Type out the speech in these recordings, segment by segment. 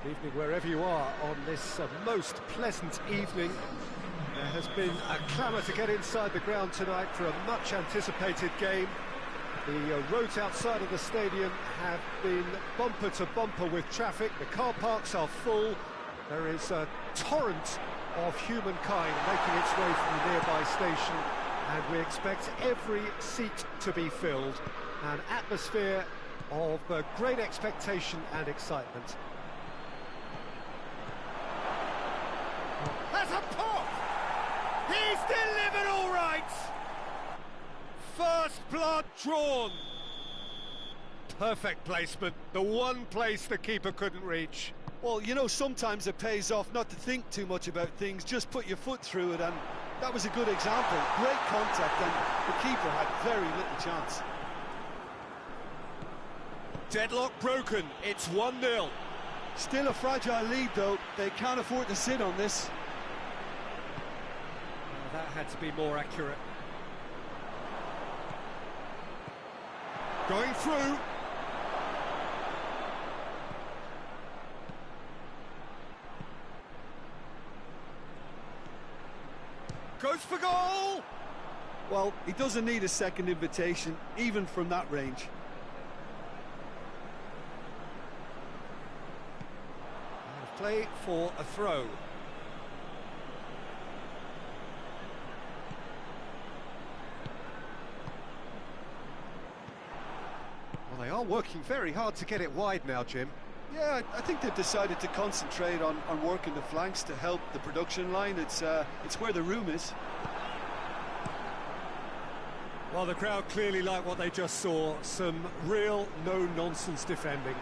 Evening wherever you are on this most pleasant evening. There has been a clamour to get inside the ground tonight for a much anticipated game. The roads outside of the stadium have been bumper to bumper with traffic. The car parks are full. There is a torrent of humankind making its way from the nearby station, and we expect every seat to be filled. An atmosphere of great expectation and excitement. That's a pop! He's delivered all right! First blood drawn! Perfect placement, the one place the keeper couldn't reach. Well, you know, sometimes it pays off not to think too much about things, just put your foot through it, and that was a good example. Great contact, and the keeper had very little chance. Deadlock broken, it's 1-0. Still a fragile lead, though. They can't afford to sit on this. That had to be more accurate. Going through. Goes for goal! Well, he doesn't need a second invitation, even from that range. Play for a throw. Well, they are working very hard to get it wide now, Jim. Yeah, I think they've decided to concentrate on working the flanks to help the production line. It's where the room is. Well, the crowd clearly like what they just saw. Some real no-nonsense defending.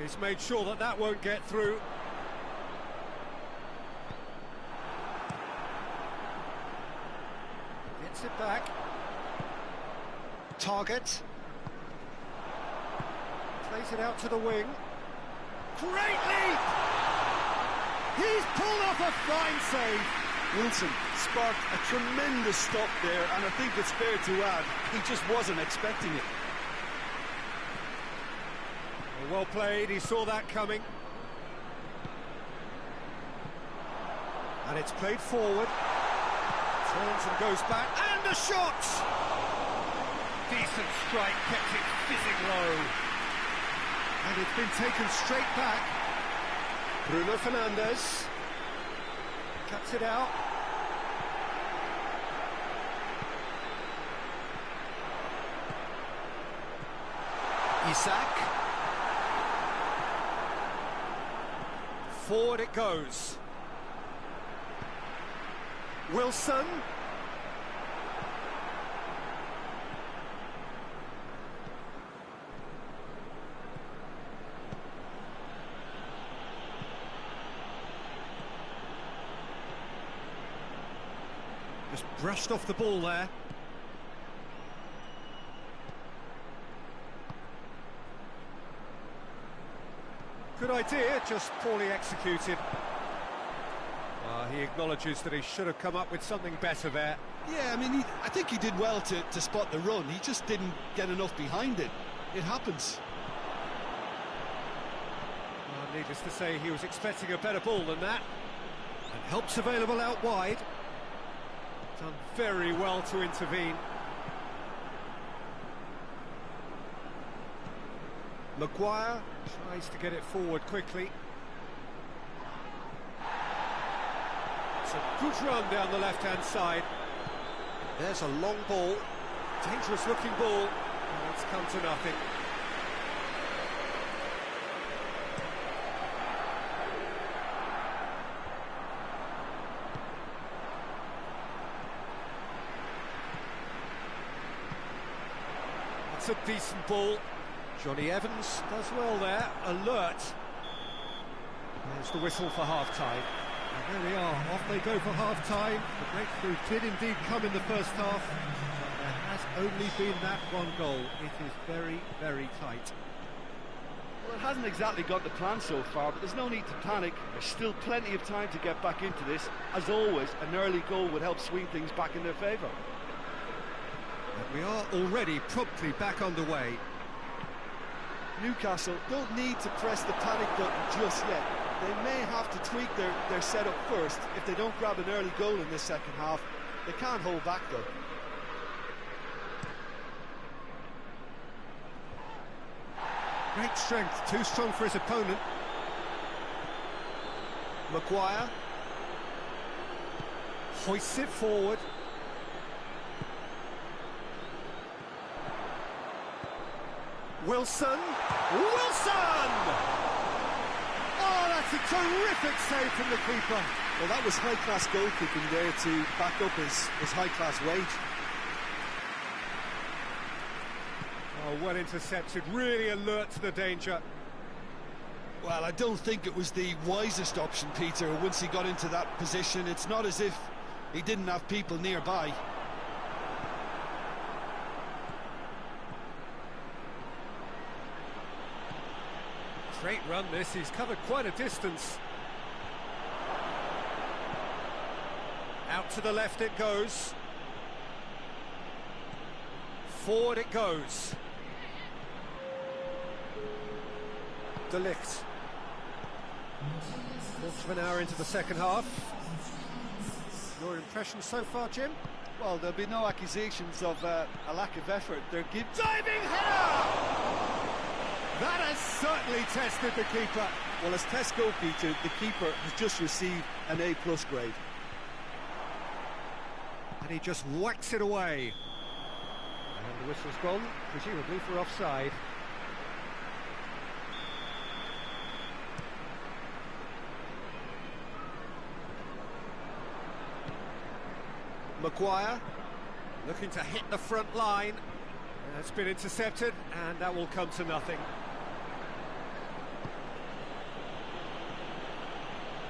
He's made sure that that won't get through. Gets it back. Target. Plays it out to the wing. Great leap! He's pulled off a fine save. Wilson sparked a tremendous stop there, and I think it's fair to add, he just wasn't expecting it. Well played, he saw that coming. And it's played forward. Turns and goes back, and a shot! Decent strike, kept it fizzing low. And it's been taken straight back. Bruno Fernandes. Cuts it out. Isak. Forward it goes. Wilson. Just brushed off the ball there. Good idea, just poorly executed. He acknowledges that he should have come up with something better there. Yeah, I mean, I think he did well to spot the run. He just didn't get enough behind it. It happens. Well, needless to say, he was expecting a better ball than that. And help's available out wide. Done very well to intervene. Maguire tries to get it forward quickly. It's a good run down the left-hand side. There's a long ball, dangerous looking ball, and it's come to nothing. It's a decent ball. Johnny Evans does well there, alert. There's the whistle for half-time. And there we are, off they go for half-time. The breakthrough did indeed come in the first half, but there has only been that one goal. It is very, very tight. Well, it hasn't exactly got the plan so far, but there's no need to panic. There's still plenty of time to get back into this. As always, an early goal would help swing things back in their favour. We are already promptly back underway. Newcastle don't need to press the panic button just yet. They may have to tweak their setup first if they don't grab an early goal in this second half. They can't hold back though. Great strength, too strong for his opponent. Maguire hoists it forward. Wilson! Oh, that's a terrific save from the keeper. Well, that was high-class goalkeeping there to back up his high-class wage. Oh, well intercepted, really alert to the danger. Well, I don't think it was the wisest option, Peter, once he got into that position. It's not as if he didn't have people nearby. Great run this, he's covered quite a distance. Out to the left it goes. Forward it goes. De Ligt. Quarter of an hour into the second half. Your impression so far, Jim? Well, there'll be no accusations of a lack of effort. They're diving header! That has certainly tested the keeper. Well, as test goalkeeper, the keeper has just received an A+ grade. And he just whacks it away. And the whistle's gone, presumably for offside. Maguire looking to hit the front line. It's been intercepted, and that will come to nothing.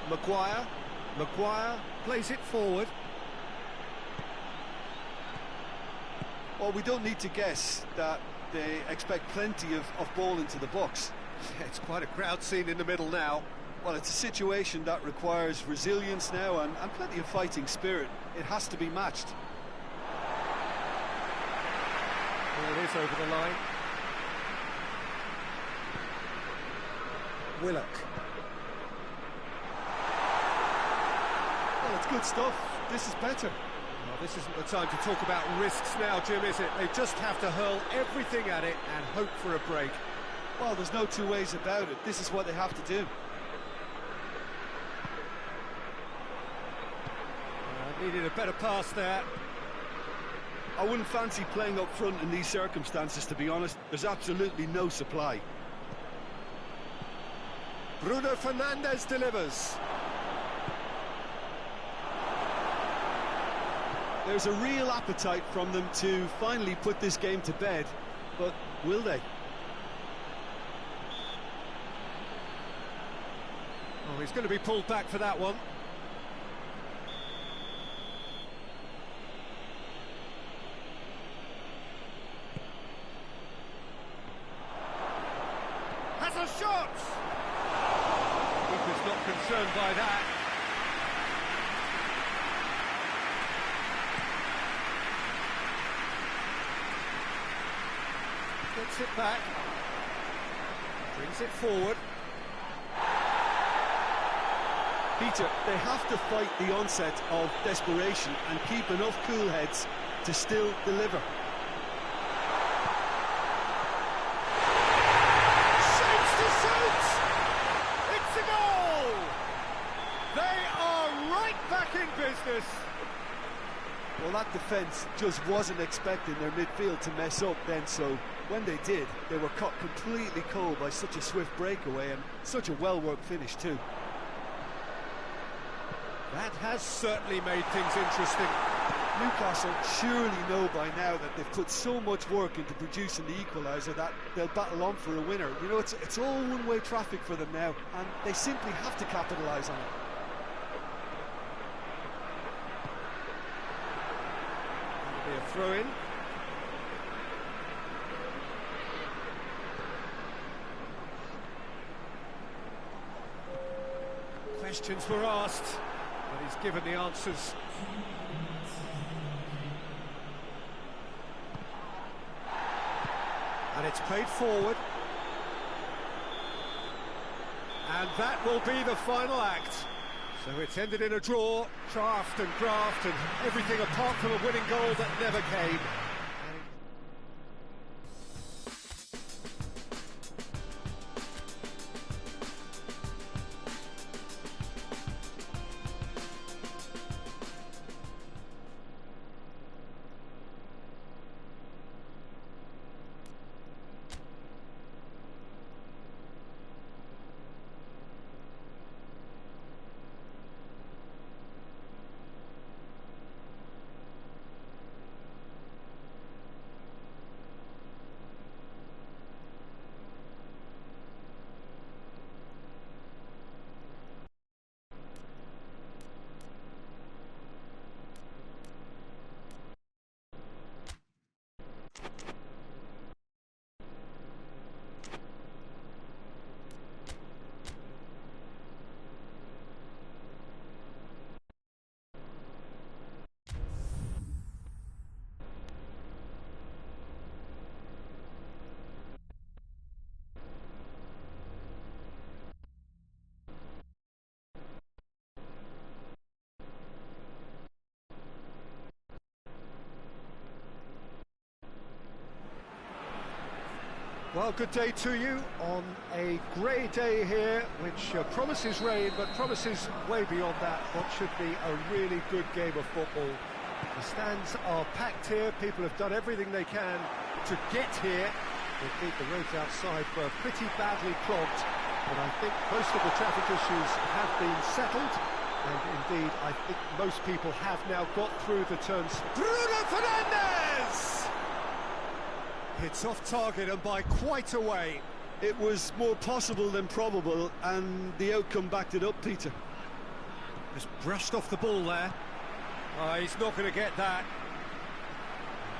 Maguire plays it forward. Well, we don't need to guess that they expect plenty of ball into the box. It's quite a crowd scene in the middle now. Well, it's a situation that requires resilience now and plenty of fighting spirit. It has to be matched. Well, it is over the line. Willock. Well, it's good stuff. This is better. Well, this isn't the time to talk about risks now, Jim, is it? They just have to hurl everything at it and hope for a break. Well, there's no two ways about it. This is what they have to do. Needed a better pass there. I wouldn't fancy playing up front in these circumstances, to be honest. There's absolutely no supply. Bruno Fernandes delivers. There's a real appetite from them to finally put this game to bed, but will they? Oh, he's going to be pulled back for that one. Has a shot! Keeper's not concerned by that. Gets it back. Brings it forward. Peter, they have to fight the onset of desperation and keep enough cool heads to still deliver. Shoots to shoot! It's a goal! They are right back in business. Well, that defence just wasn't expecting their midfield to mess up then, so when they did, they were caught completely cold by such a swift breakaway and such a well-worked finish too. That has certainly made things interesting. Newcastle surely know by now that they've put so much work into producing the equaliser that they'll battle on for a winner. You know, it's all one-way traffic for them now, and they simply have to capitalise on it. It'll be a throw-in. Questions were asked, but he's given the answers. And it's played forward. And that will be the final act. So it's ended in a draw, draft and graft and everything apart from a winning goal that never came. Well, good day to you on a grey day here, which promises rain, but promises way beyond that what should be a really good game of football. The stands are packed here, people have done everything they can to get here. Indeed, the roads outside were pretty badly clogged, but I think most of the traffic issues have been settled, and indeed, I think most people have now got through the turns. Bruno Fernandes! It's off target and by quite a way. It was more possible than probable, and the outcome backed it up, Peter. Just brushed off the ball there. He's not going to get that.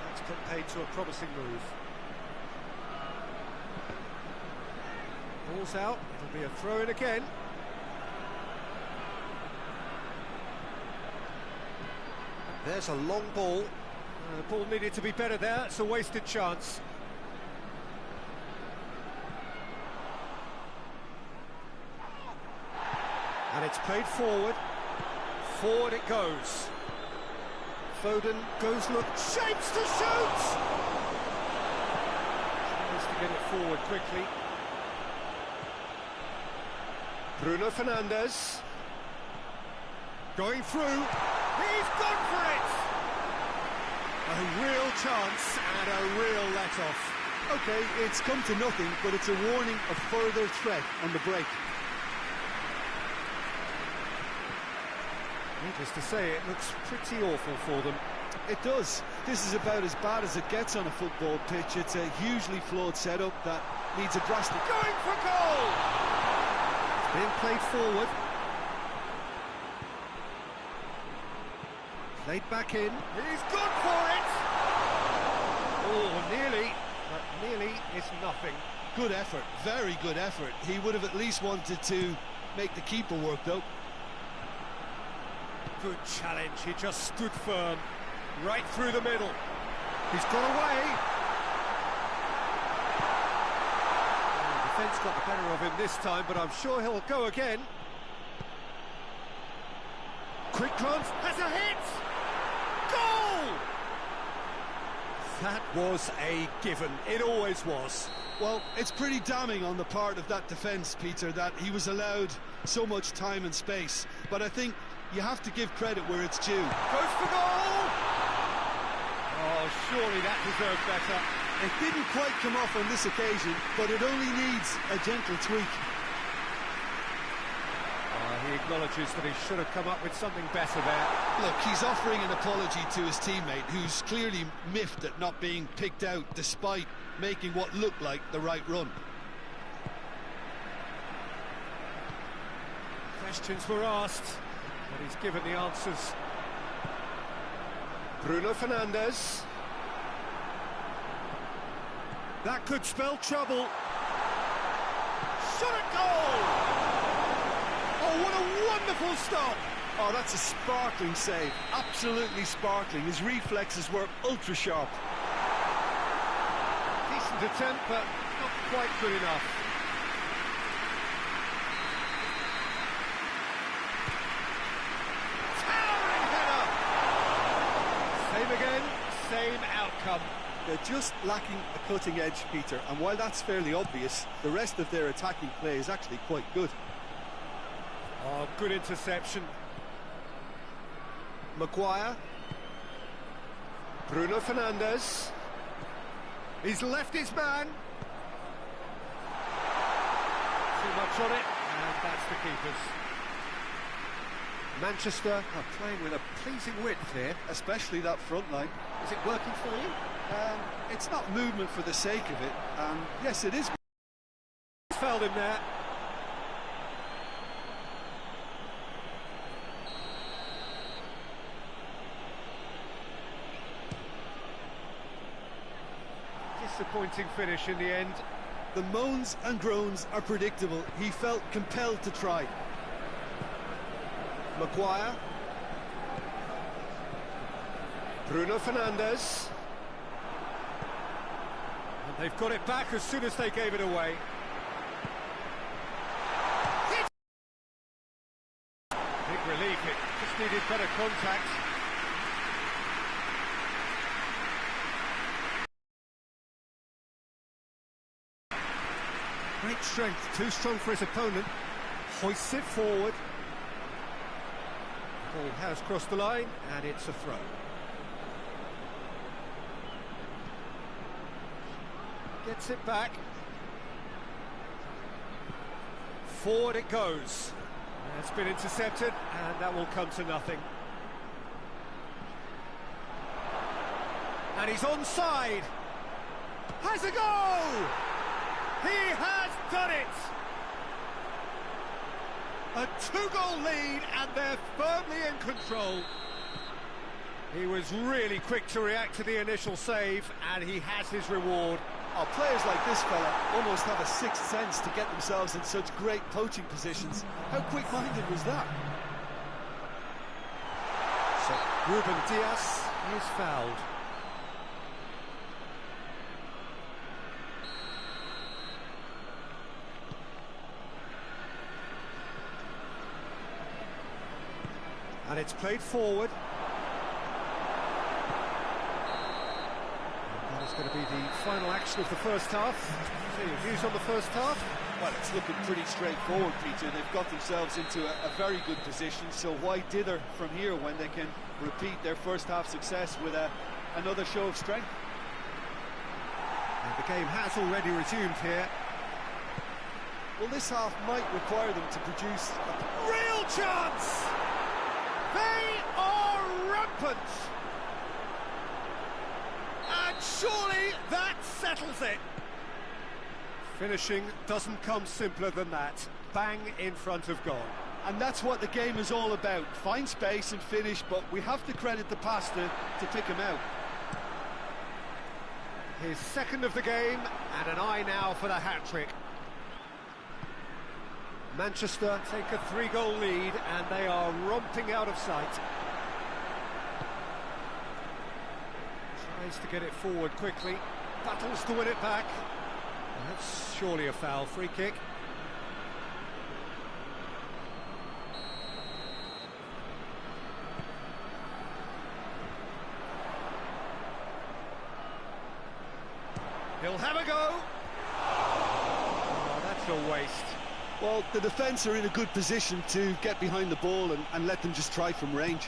That's put paid to a promising move. Ball's out, it'll be a throw-in again. There's a long ball. The ball needed to be better there, it's a wasted chance. And it's played forward. Forward it goes. Foden goes, look, shapes to shoot! Tries to get it forward quickly. Bruno Fernandes. Going through. He's gone for it! A real chance and a real let-off. OK, it's come to nothing, but it's a warning of further threat on the break. Needless to say, it looks pretty awful for them. It does. This is about as bad as it gets on a football pitch. It's a hugely flawed setup that needs a drastic... Going for goal! It's being played forward. Played back in. He's gone for it! Oh, nearly, but nearly is nothing. Good effort, very good effort. He would have at least wanted to make the keeper work, though. Good challenge, he just stood firm, right through the middle. He's got away. The defence got the better of him this time, but I'm sure he'll go again. Quick glance, has a hit! Goal! That was a given, it always was. Well, it's pretty damning on the part of that defence, Peter, that he was allowed so much time and space. But I think you have to give credit where it's due. Goes for goal! Oh, surely that deserved better. It didn't quite come off on this occasion, but it only needs a gentle tweak. He acknowledges that he should have come up with something better there. Look, he's offering an apology to his teammate, who's clearly miffed at not being picked out despite making what looked like the right run. Questions were asked, but he's given the answers. Bruno Fernandes. That could spell trouble. Shot at goal! Oh, what a wonderful stop! Oh, that's a sparkling save. Absolutely sparkling. His reflexes were ultra-sharp. Decent Decent attempt, but not quite good enough. Towering header! Same again, same outcome. They're just lacking a cutting edge, Peter, and while that's fairly obvious, the rest of their attacking play is actually quite good. Oh, good interception. Maguire. Bruno Fernandes. He's left his man. Too much on it, and that's the keeper's. Manchester are playing with a pleasing width here. Especially that front line. Is it working for you? It's not movement for the sake of it, and yes, it is. He's fouled him there. Disappointing finish in the end. The moans and groans are predictable. He felt compelled to try. Maguire. Bruno Fernandes. And they've got it back as soon as they gave it away. Big relief, it just needed better contact. Great strength, too strong for his opponent. Hoists it forward. Ball has crossed the line, and it's a throw. Gets it back. Forward it goes. It's been intercepted, and that will come to nothing. And he's onside. Has a goal! He has done it! A two-goal lead, and they're firmly in control. He was really quick to react to the initial save, and he has his reward. Oh, players like this fella almost have a sixth sense to get themselves in such great poaching positions. How quick-minded was that? So, Ruben Dias is fouled. And it's played forward. That is going to be the final action of the first half. So your views on the first half? Well, it's looking pretty straightforward, Peter. They've got themselves into a very good position, so why dither from here when they can repeat their first half success with another show of strength? And the game has already resumed here. Well, this half might require them to produce a Real chance! They are rampant! And surely that settles it! Finishing doesn't come simpler than that. Bang in front of goal. And that's what the game is all about. Find space and finish, but we have to credit the pass to pick him out. His second of the game, and an eye now for the hat-trick. Manchester take a 3-goal lead, and they are romping out of sight. Tries to get it forward quickly, battles to win it back. And that's surely a foul. Free kick. He'll have a go. Oh, that's a waste. Well, the defence are in a good position to get behind the ball and let them just try from range.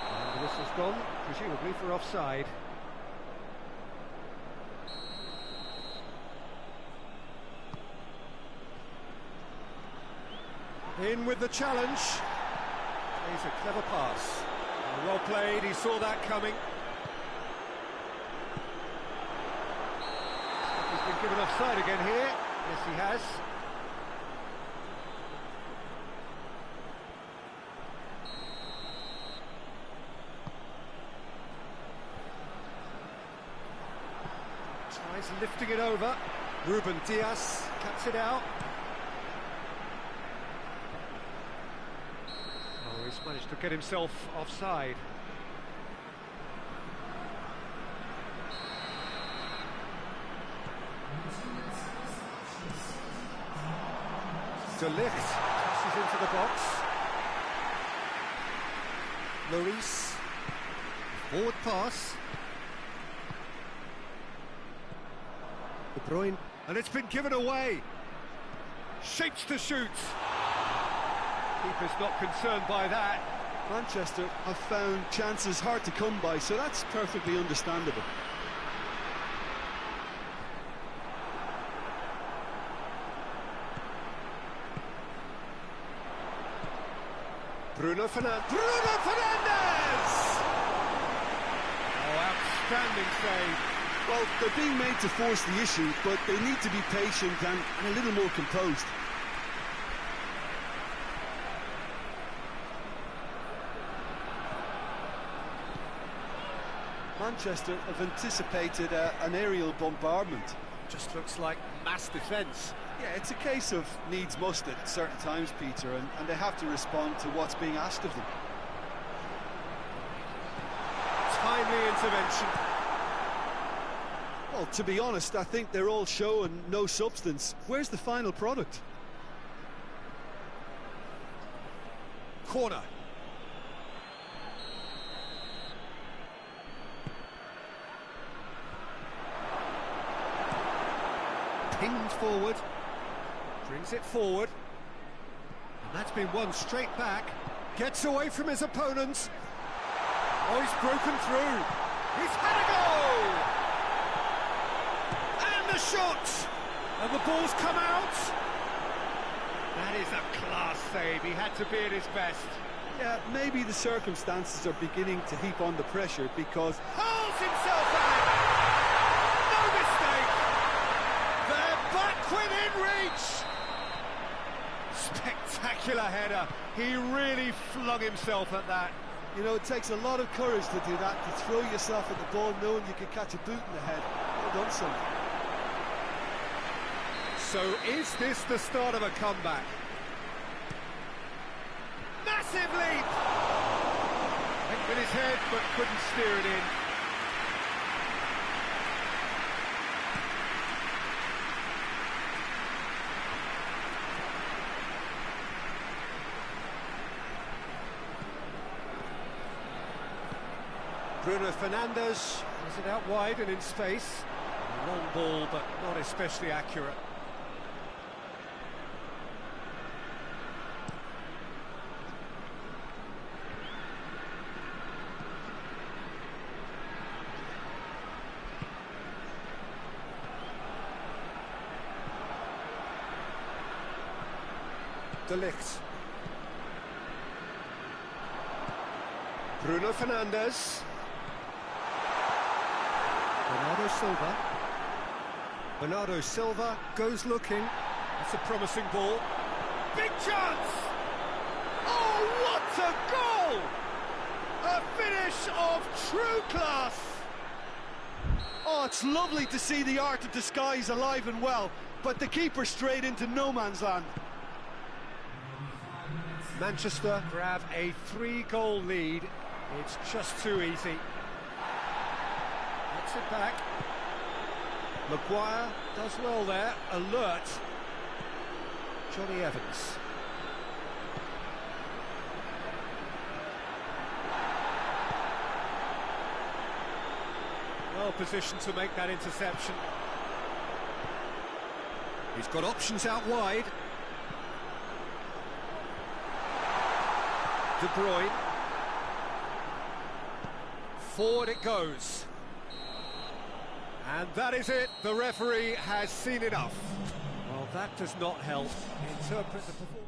And the whistle's gone, presumably for offside. In with the challenge. Plays a clever pass. Well played, he saw that coming. He's been given offside again here. Yes, he has. Tries lifting it over. Ruben Dias cuts it out. Oh, he's managed to get himself offside. Passes into the box. Lloris. Forward pass. De Bruyne. And it's been given away. Shapes to shoot. Keeper's not concerned by that. Manchester have found chances hard to come by, so that's perfectly understandable. Bruno Fernandes! Oh, outstanding save. Well, they're being made to force the issue, but they need to be patient and a little more composed. Manchester have anticipated an aerial bombardment. Just looks like mass defence. Yeah, it's a case of needs must at certain times, Peter, and they have to respond to what's being asked of them. Timely intervention. Well, to be honest, I think they're all show and no substance. Where's the final product? Corner. Pinged forward. Brings it forward. And that's been won straight back. Gets away from his opponents. Oh, he's broken through. He's had a goal! And the shot! And the ball's come out. That is a class save. He had to be at his best. Yeah, maybe the circumstances are beginning to heap on the pressure because... Holds himself out! No mistake! They're back within reach! Spectacular header. He really flung himself at that. You know, it takes a lot of courage to do that, to throw yourself at the ball knowing you could catch a boot in the head. Well done, son. So is this the start of a comeback? Massive leap! Went with his head, but couldn't steer it in. Bruno Fernandes has it out wide and in space. A long ball, but not especially accurate.Ligt. Bruno Fernandes. Bernardo Silva goes looking. That's a promising ball. Big chance! Oh, what a goal! A finish of true class! Oh, it's lovely to see the art of disguise alive and well, but the keeper straight into no man's land. Manchester grab a 3-goal lead. It's just too easy. Gets it back. Maguire does well there. Alert. Johnny Evans. Well positioned to make that interception. He's got options out wide. De Bruyne. Forward it goes. And that is it. The referee has seen enough. Well, that does not help interpret the performance.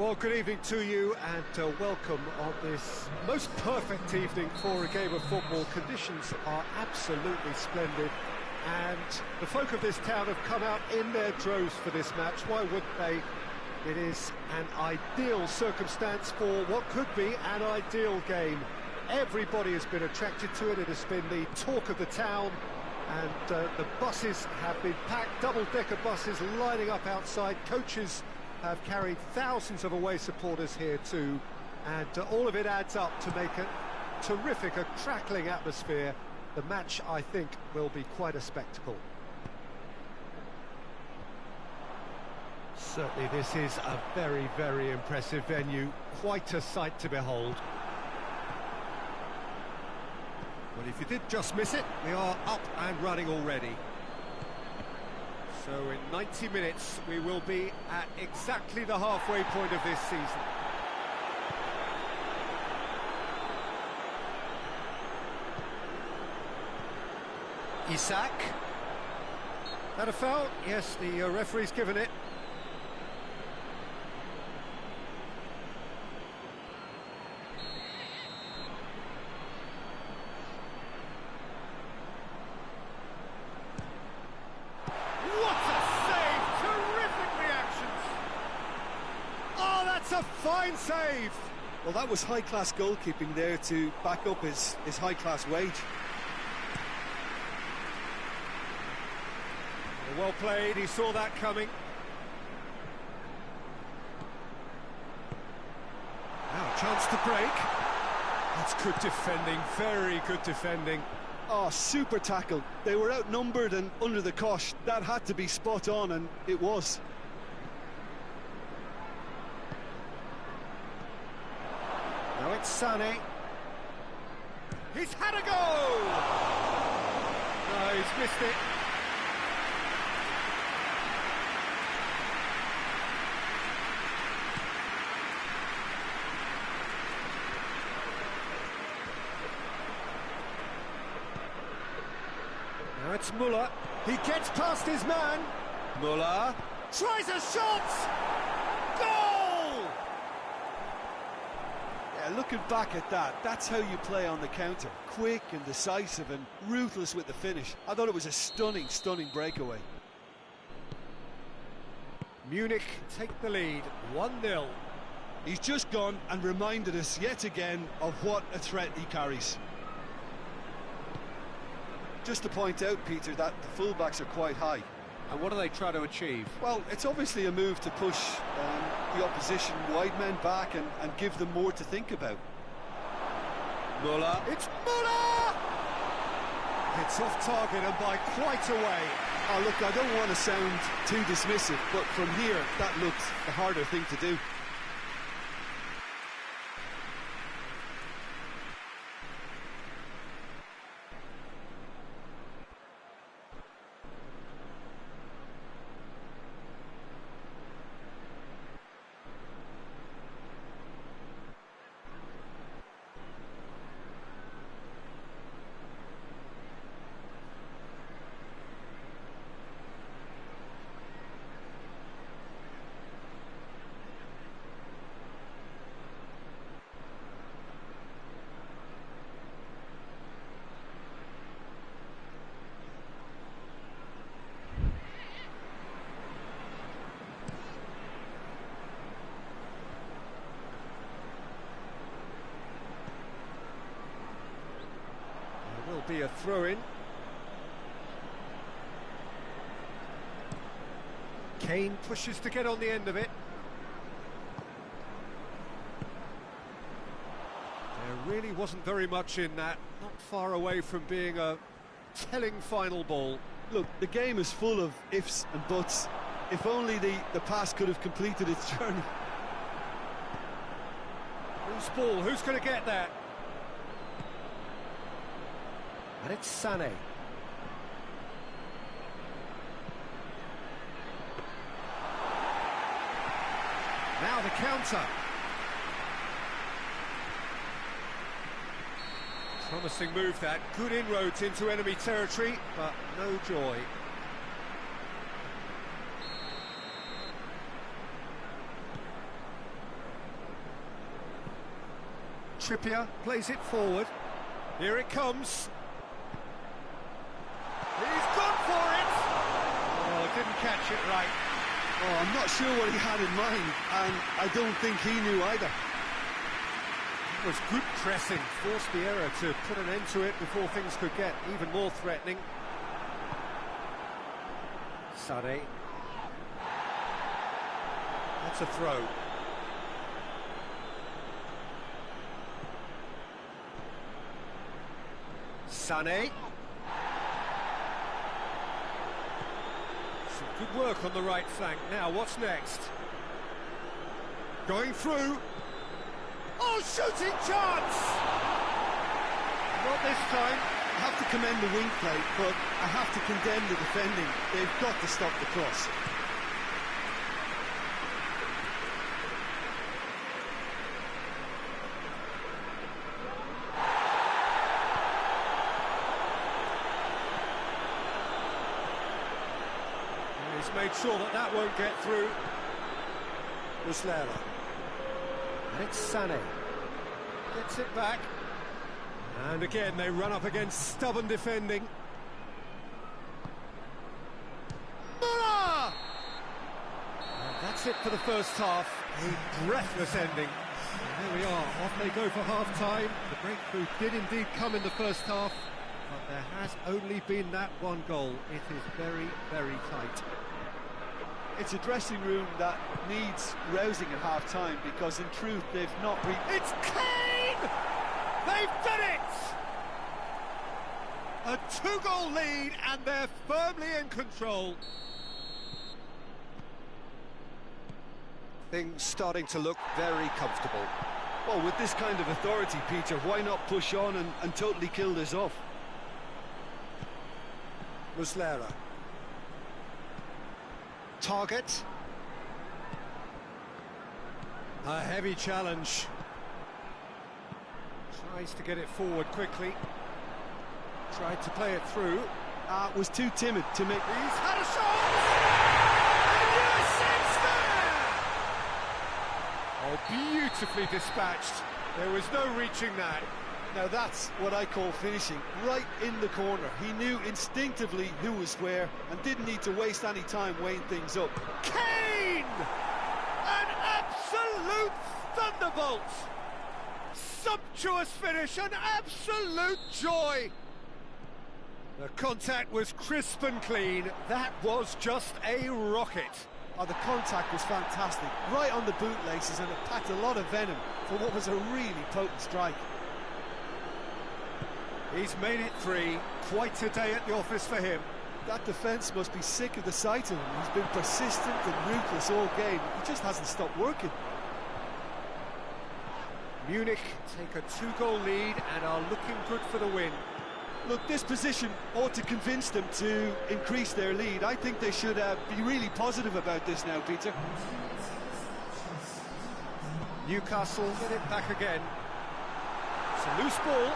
Well, good evening to you and welcome on this most perfect evening for a game of football. Conditions are absolutely splendid and the folk of this town have come out in their droves for this match. Why wouldn't they? It is an ideal circumstance for what could be an ideal game. Everybody has been attracted to it. It has been the talk of the town and the buses have been packed, double-decker buses lining up outside. Coaches have carried thousands of away supporters here too, and all of it adds up to make a terrific, a crackling atmosphere. The match, I think, will be quite a spectacle. Certainly this is a very, very impressive venue, quite a sight to behold. Well, if you did just miss it, we are up and running already. So in 90 minutes, we will be at exactly the halfway point of this season. Isak. That a foul? Yes, the referee's given it. A fine save! Well, that was high-class goalkeeping there to back up his high-class wage. Well played, he saw that coming. Now a chance to break. That's good defending, very good defending. Oh, super tackle. They were outnumbered and under the cosh. That had to be spot on, and it was. Now it's Sané. He's had a go! No, he's missed it. Now it's Müller. He gets past his man. Müller tries a shot! Goal! Looking back at that, that's how you play on the counter. Quick and decisive and ruthless with the finish. I thought it was a stunning, stunning breakaway. Munich take the lead, 1-0. He's just gone and reminded us yet again of what a threat he carries. Just to point out, Peter, that the fullbacks are quite high. And what do they try to achieve? Well, it's obviously a move to push the opposition wide men back and give them more to think about. Müller. It's Müller! It's off target and by quite a way. Oh, look, I don't want to sound too dismissive, but from here, that looks the harder thing to do. Be a throw-in. Kane pushes to get on the end of it. There really wasn't very much in that, not far away from being a telling final ball. Look, the game is full of ifs and buts. If only the pass could have completed its journey. Whose ball? Who's going to get that? And it's Sané. Now the counter. Promising move that. Good inroads into enemy territory, but no joy. Trippier plays it forward. Here it comes. He's gone for it! Oh, didn't catch it right. Oh, I'm not sure what he had in mind, and I don't think he knew either. It was good pressing, forced the error to put an end to it before things could get even more threatening. Sade. That's a throw. Sané. Some good work on the right flank. Now, what's next? Going through. Oh, shooting chance! Not this time. I have to commend the wing play, but I have to condemn the defending. They've got to stop the cross. He's made sure that that won't get through. Muslera. And it's Sané. Gets it back. And again, they run up against stubborn defending. Muller! And that's it for the first half. A breathless ending. And there we are, off they go for half-time. The breakthrough did indeed come in the first half, but there has only been that one goal. It is very, very tight. It's a dressing room that needs rousing at half-time, because in truth they've not reached... It's Kane! They've done it! A two-goal lead, and they're firmly in control. Things starting to look very comfortable. Well, with this kind of authority, Peter, why not push on and totally kill this off? Muslera. Target. A heavy challenge. Tries to get it forward quickly. Tried to play it through. Was too timid to make... He's had a shot! And yes, it's there! Oh, beautifully dispatched. There was no reaching that. Now that's what I call finishing, right in the corner. He knew instinctively who was where and didn't need to waste any time weighing things up. Kane! An absolute thunderbolt! Sumptuous finish, an absolute joy! The contact was crisp and clean. That was just a rocket. Oh, the contact was fantastic, right on the bootlaces, and it packed a lot of venom for what was a really potent strike. He's made it three. Quite a day at the office for him. That defence must be sick of the sight of him. He's been persistent and ruthless all game. He just hasn't stopped working. Munich take a two-goal lead and are looking good for the win. Look, this position ought to convince them to increase their lead. I think they should be really positive about this now, Peter. Newcastle get it back again. It's a loose ball.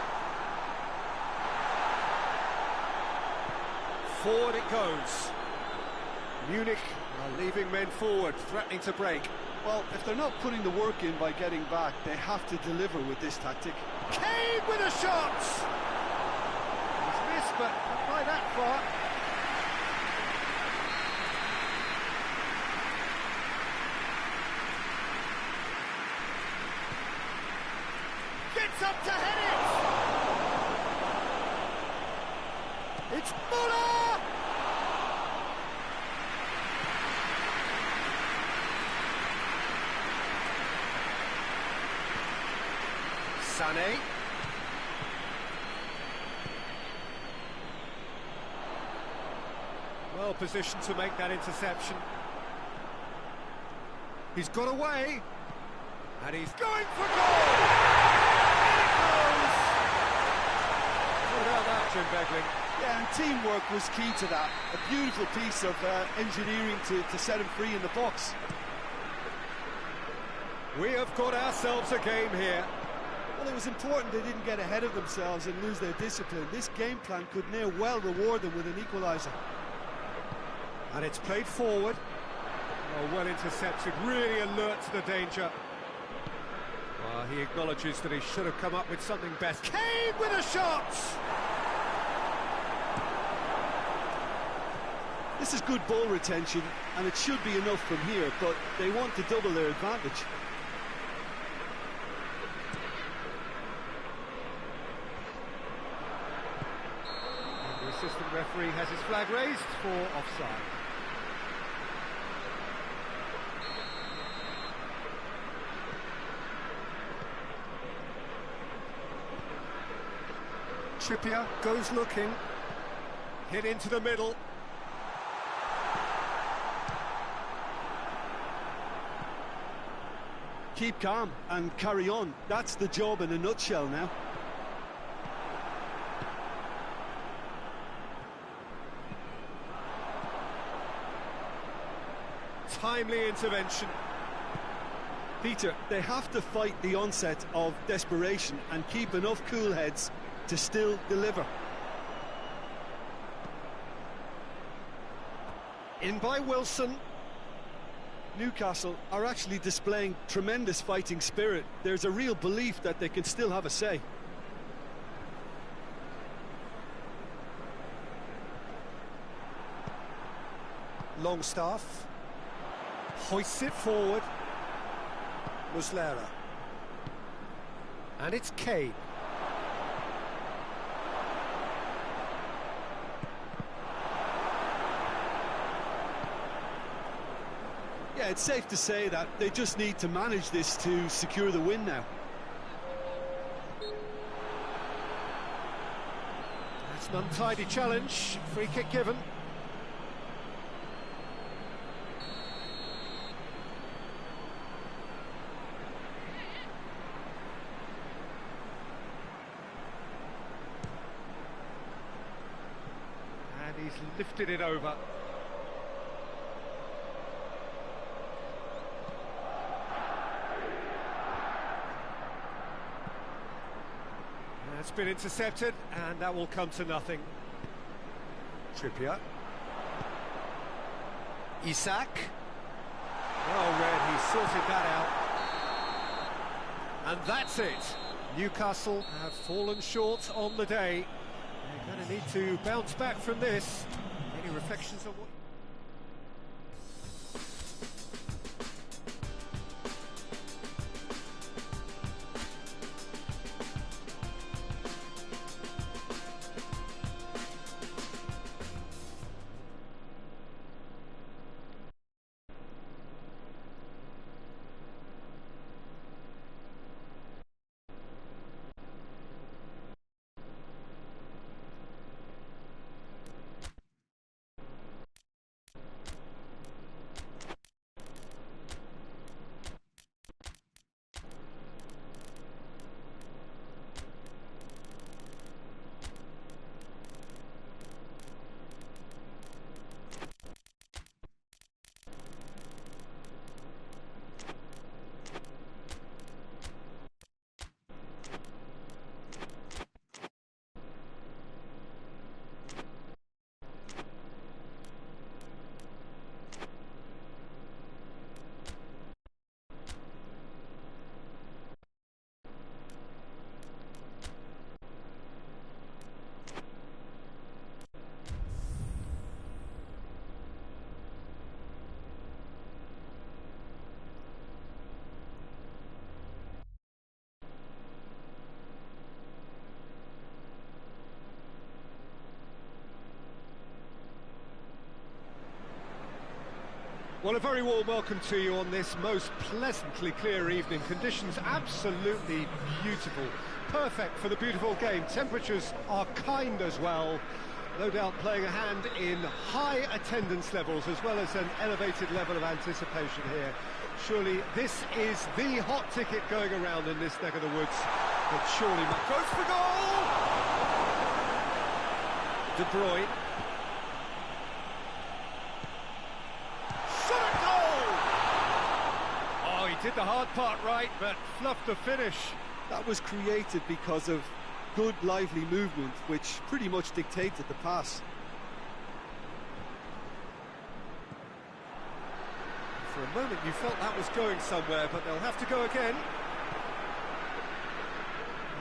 Forward it goes. Munich are leaving men forward, threatening to break. Well, if they're not putting the work in by getting back, they have to deliver with this tactic. Kane with a shot! He's missed, but not by that far. Gets up to head it! It's Muller! Sané. Well positioned to make that interception. He's got away. And he's going for goal! In it goes! What about that, Jim Begling? Yeah, and teamwork was key to that. A beautiful piece of engineering to set him free in the box. We have got ourselves a game here. Well, it was important they didn't get ahead of themselves and lose their discipline. This game plan could now well reward them with an equaliser. And it's played forward. Oh, well intercepted, really alert to the danger. Well, he acknowledges that he should have come up with something better. Kane with a shot! This is good ball retention, and it should be enough from here, but they want to double their advantage. And the assistant referee has his flag raised for offside. Trippier goes looking, hit into the middle. Keep calm and carry on. That's the job in a nutshell now. Timely intervention. Peter, they have to fight the onset of desperation and keep enough cool heads to still deliver. In by Wilson. Newcastle are actually displaying tremendous fighting spirit. There's a real belief that they can still have a say. Longstaff hoists it forward. Muslera. And it's Kane. Yeah, it's safe to say that they just need to manage this to secure the win now. That's an untidy challenge. Free kick given. And he's lifted it over. It's been intercepted, and that will come to nothing. Trippier. Isak. Well read, he sorted that out. And that's it. Newcastle have fallen short on the day. They're going to need to bounce back from this. Any reflections on what... Well, a very warm welcome to you on this most pleasantly clear evening. Conditions absolutely beautiful. Perfect for the beautiful game. Temperatures are kind as well. No doubt playing a hand in high attendance levels as well as an elevated level of anticipation here. Surely this is the hot ticket going around in this neck of the woods. But surely goes for goal! De Bruyne. Did the hard part right, but fluffed the finish. That was created because of good, lively movement, which pretty much dictated the pass. For a moment you felt that was going somewhere, but they'll have to go again.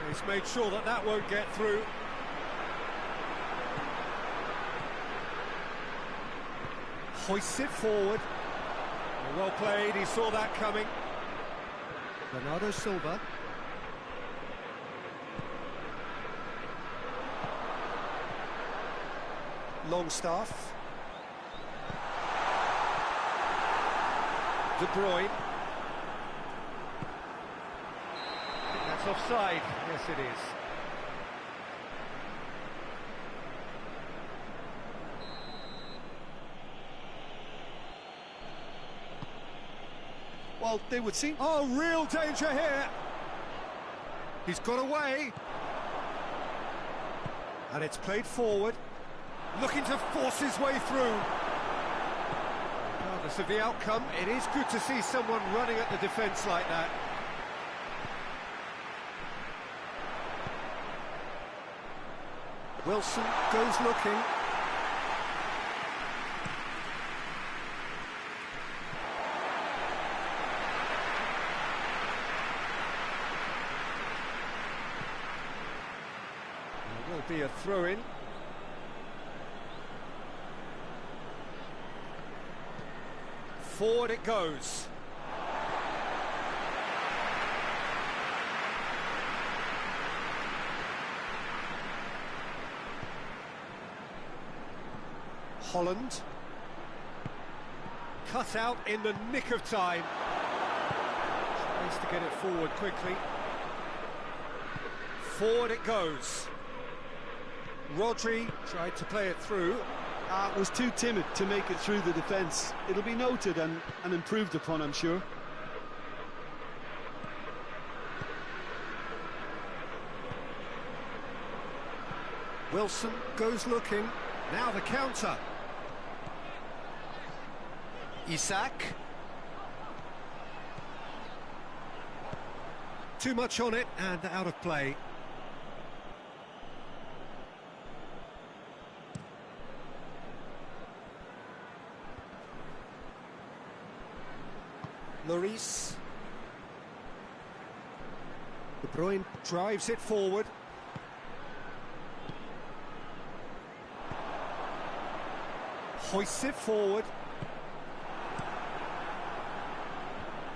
He's made sure that that won't get through. Hoists it forward. Well played, he saw that coming. Bernardo Silva. Longstaff. De Bruyne. I think that's offside. Yes, it is. Well, they would seem... Oh, real danger here. He's got away. And it's played forward. Looking to force his way through. Regardless of the outcome, it is good to see someone running at the defence like that. Wilson goes looking. There will be a throw-in. Forward it goes. Holland. Cut out in the nick of time. Tries to get it forward quickly. Forward it goes. Rodri tried to play it through. Was too timid to make it through the defence. It'll be noted and improved upon, I'm sure. Wilson goes looking. Now the counter. Isak. Too much on it and out of play. Lloris. De Bruyne drives it forward. Hoists it forward.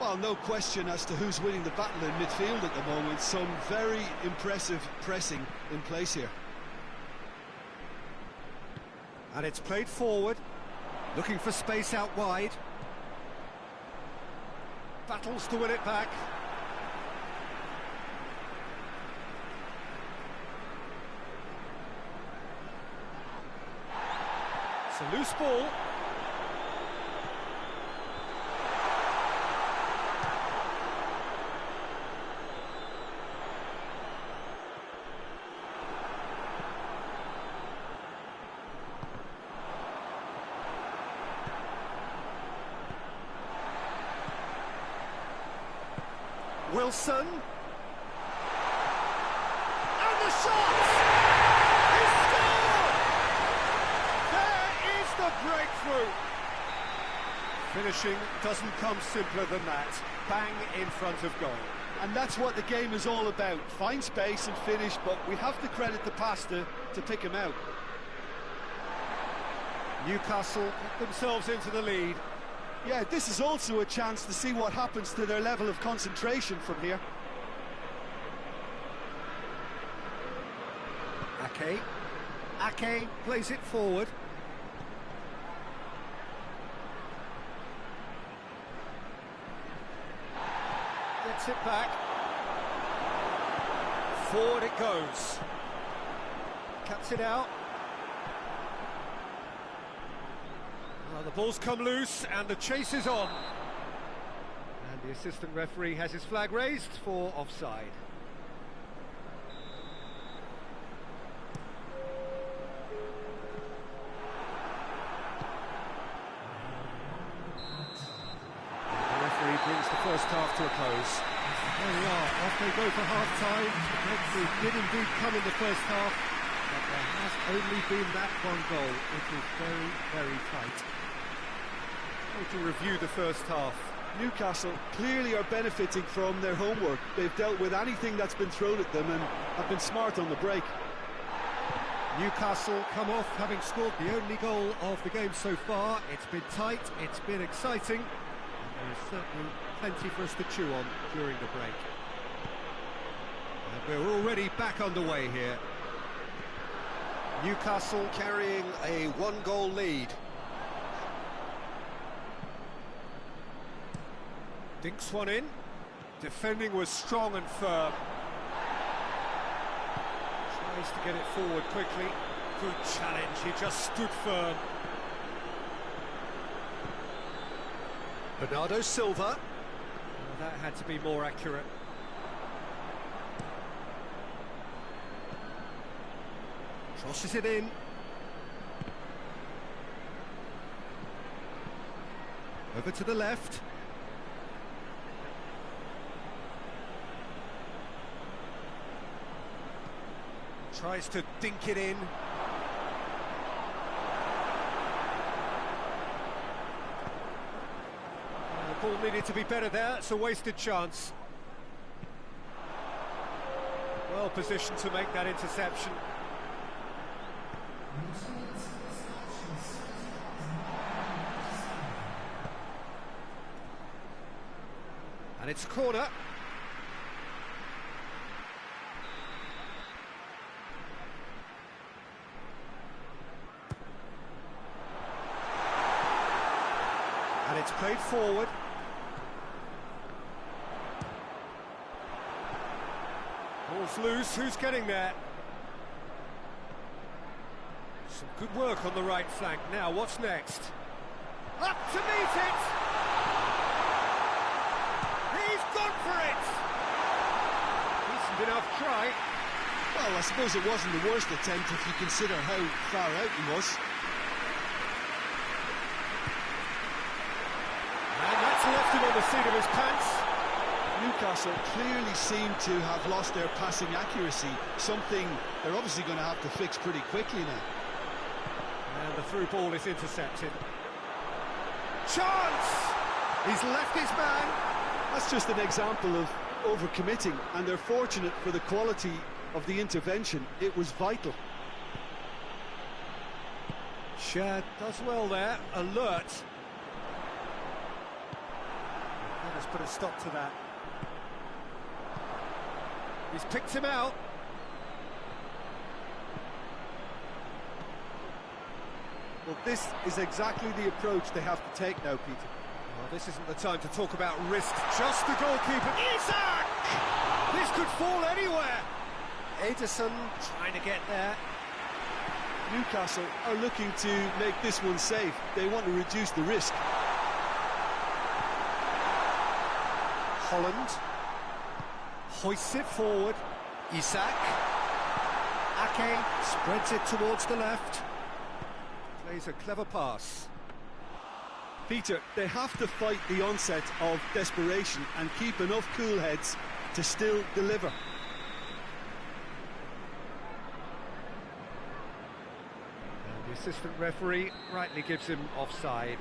Well, no question as to who's winning the battle in midfield at the moment. Some very impressive pressing in place here. And it's played forward. Looking for space out wide. Battles to win it back. It's a loose ball. Wilson. And the shot! He scored! There is the breakthrough. Finishing doesn't come simpler than that. Bang in front of goal. And that's what the game is all about. Find space and finish, but we have to credit the pass to pick him out. Newcastle put themselves into the lead. Yeah, this is also a chance to see what happens to their level of concentration from here. Ake plays it forward. Gets it back. Forward it goes. Cuts it out. The ball's come loose and the chase is on. And the assistant referee has his flag raised for offside. The referee brings the first half to a close. There we are, off they go for half-time. The breakthrough did indeed come in the first half, but there has only been that one goal. It is very, very tight. To review the first half. Newcastle clearly are benefiting from their homework. They've dealt with anything that's been thrown at them and have been smart on the break. Newcastle come off having scored the only goal of the game so far. It's been tight, it's been exciting, and there's certainly plenty for us to chew on during the break. And we're already back underway here. Newcastle carrying a one-goal lead. Dinks one in. Defending was strong and firm. Tries to get it forward quickly. Good challenge, he just stood firm. Bernardo Silva. Well, that had to be more accurate. Crosses it in. Over to the left. Tries to dink it in. The ball needed to be better there. It's a wasted chance. Well positioned to make that interception. And it's a corner. And it's played forward. Ball's loose, who's getting there? Some good work on the right flank. Now, what's next? Up to meet it! He's gone for it! Decent enough try. Well, I suppose it wasn't the worst attempt if you consider how far out he was. And that's left him on the seat of his pants. Newcastle clearly seem to have lost their passing accuracy, something they're obviously going to have to fix pretty quickly now. And the through ball is intercepted. Chance! He's left his man. That's just an example of overcommitting, and they're fortunate for the quality of the intervention. It was vital. Shad does well there, alert. Let us put a stop to that. He's picked him out. Well, this is exactly the approach they have to take now, Peter. Well, this isn't the time to talk about risk, just the goalkeeper. Isak! This could fall anywhere. Ederson trying to get there. Newcastle are looking to make this one safe. They want to reduce the risk. Holland hoists it forward. Isak. Akan spreads it towards the left. Plays a clever pass. Peter, they have to fight the onset of desperation and keep enough cool heads to still deliver. And the assistant referee rightly gives him offside.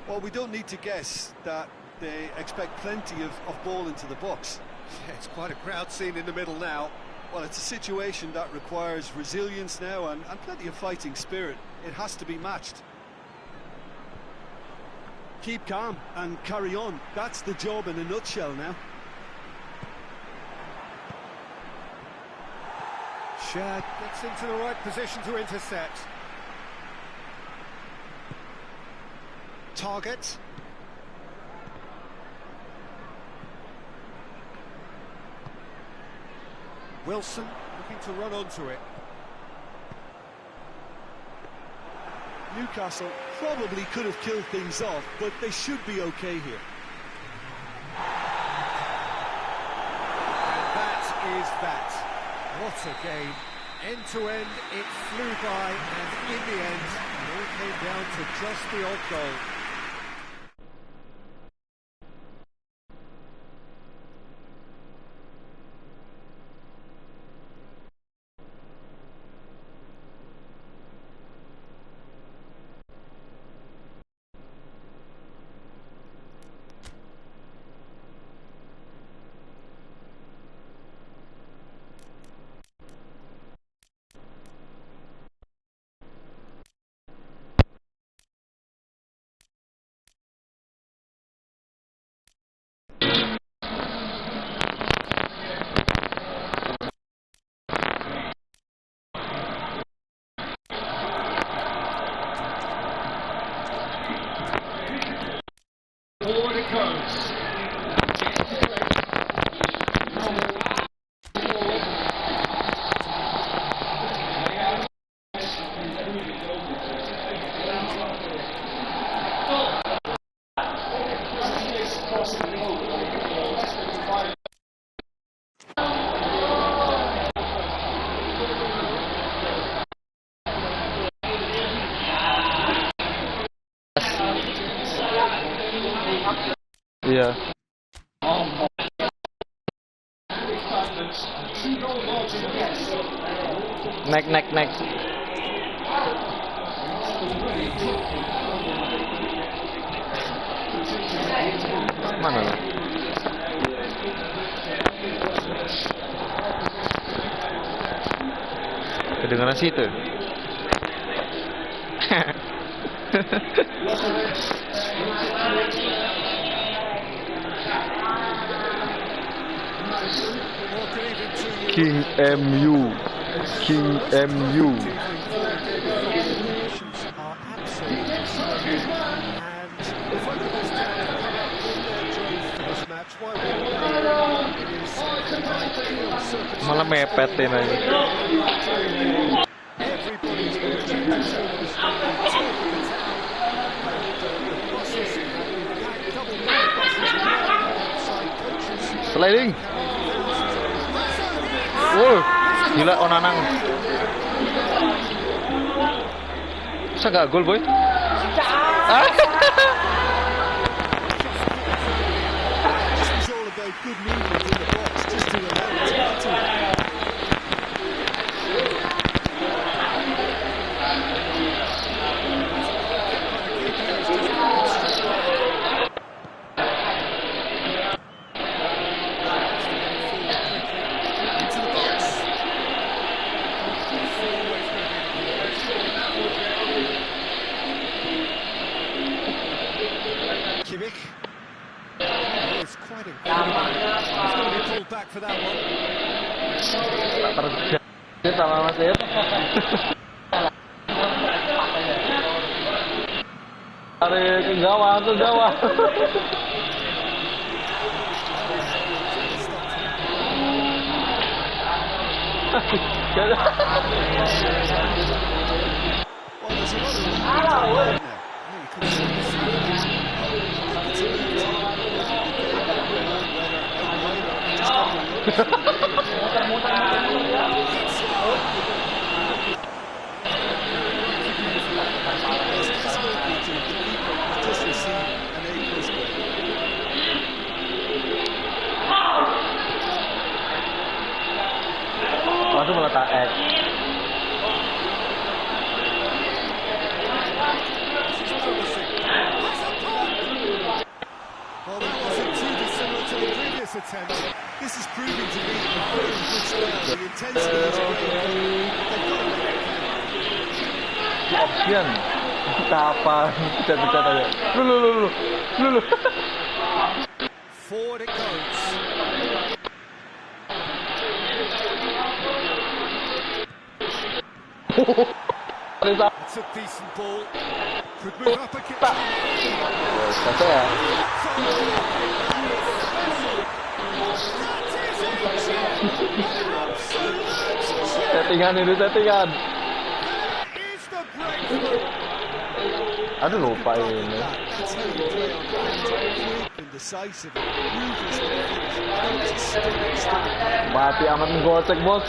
Well, we don't need to guess that they expect plenty of ball into the box. Yeah, it's quite a crowd scene in the middle now. Well, it's a situation that requires resilience now and plenty of fighting spirit. It has to be matched. Keep calm and carry on. That's the job in a nutshell now. Shad gets into the right position to intercept. Target. Wilson looking to run onto it. Newcastle probably could have killed things off, but they should be okay here. And that is that. What a game. End to end, it flew by, and in the end, it all came down to just the odd goal. iya. Nek. Mana lo? Kedengaran situ. King MU. Malah mepetin aja. Sliding. Gila Onanang. Bisa gak gol, boy? Terjadi sama Mas Ed. Tarik ke gawang. Waduh meletak X. Well, that wasn't too dissimilar to the previous attempt. This is proving to be a very good spell. The intensity is great. Option. Kapan? Pecat aja. Lu. Forward it goes. It's a decent ball. Could move up again. Settingan. Aduh lupa ini. Mati amat menggocek, bos.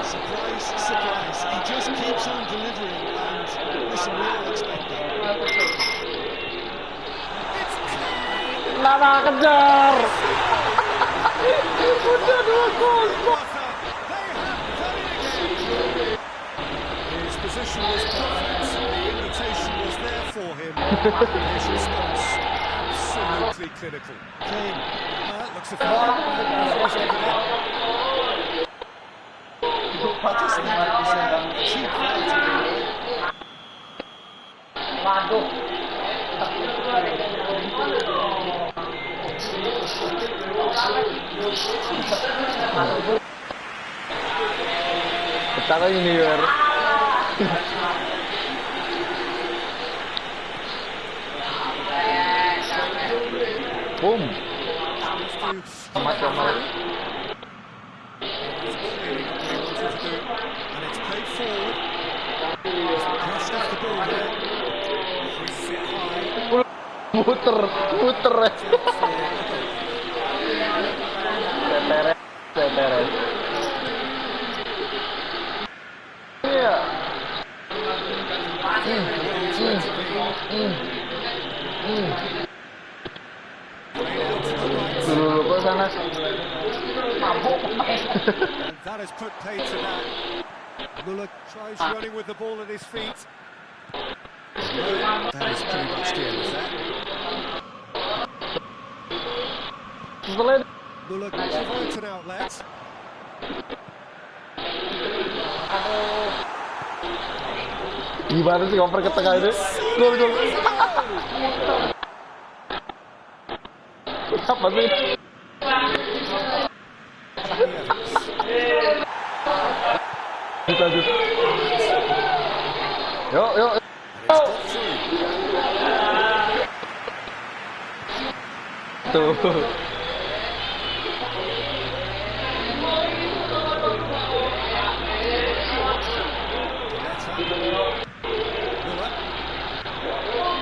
Surprise. He just keeps on delivering, and listen, we all expect that. Nana kejar. Udah 2 gol. His position was perfect. The invitation was there for him. His response absolutely clinical. That looks a Waduh. Kita ini Yer. Boom. Macam and it's played forward. Crashed off the ball there. Muter. Teteres. Iya. Dulu ke sana. And that has put paid to that. Muller tries running with the ball at his feet. That is pretty much the end of that. Muller provides an outlet. Gimana sih ngoper ke tengah itu? Gol. Apa sih? Lanjut. Yuk. Tuh.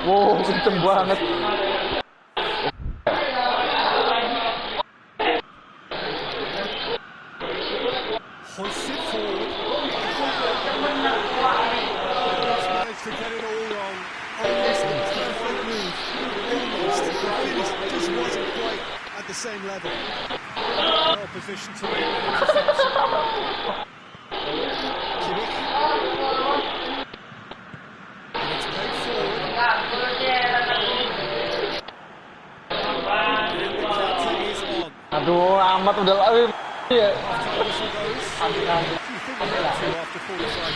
Wow, kenceng banget. Hoists it forward. He's managed to get it all wrong. Almost the perfect move. Almost. The finish just wasn't quite at the same level. Well positioned to make the interception. Kimmich. And it's played forward. And the counter is on. Aduh, amat udah lari. Iya. After 45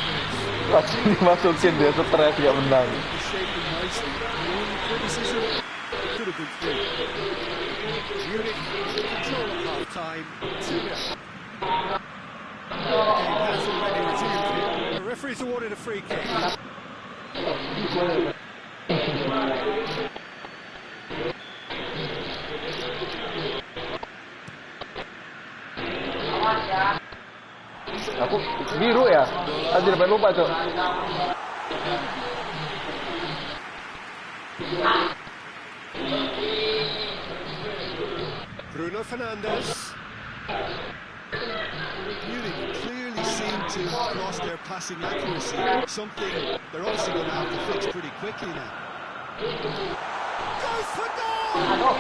minutes. Pasti dimasukin dia stres gak menang. Shaping nicely. The only criticism could have been free. Munich control at half-time. 2-0. The game has already resumed here. The referee's awarded a free kick. Aku biru ya? Anjir, pengen lupa, Cok. Bruno Fernandes. Munich clearly seem to have lost their passing accuracy, something they're obviously going to have to fix pretty quickly now. Goes for goal!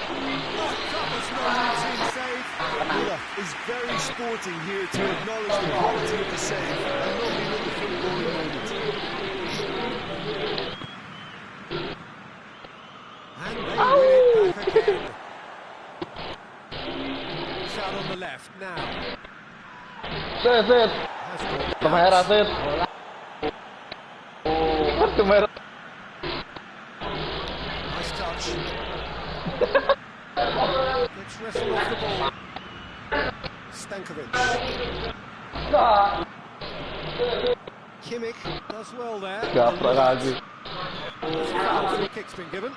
That was no routine save. Muller is very sporting here to acknowledge the quality of the save. A lovely little footballing moment. And they win it back again. Shot on the left now. Set. Has got Kartu merah, set. Kartu merah. nice touch. Gets wrestled off the ball. Stankovic. Kimmich does well there. Gaprak lagi. Free kick's been given.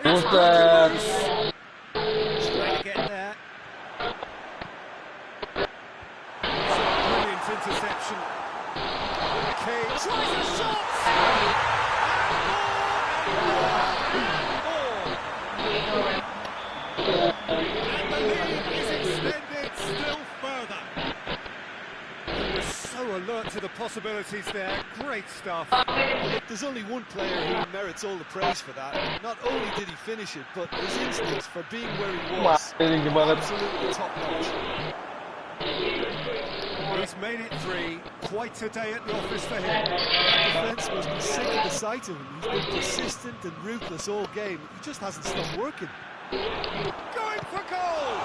Buset. Trying to get there. Brilliant interception. Kane tries a shot! And the lead is extended still further. He was so alert to the possibilities there. Great stuff. Look, there's only one player who merits all the praise for that. Not only did he finish it, but his instincts for being where he was. Tinggi banget. Absolutely top notch. He's made it 3. Quite a day at the office for him. Defence must be sick of the sight of him. He's been persistent and ruthless all game. He just hasn't stopped working. Going for goal!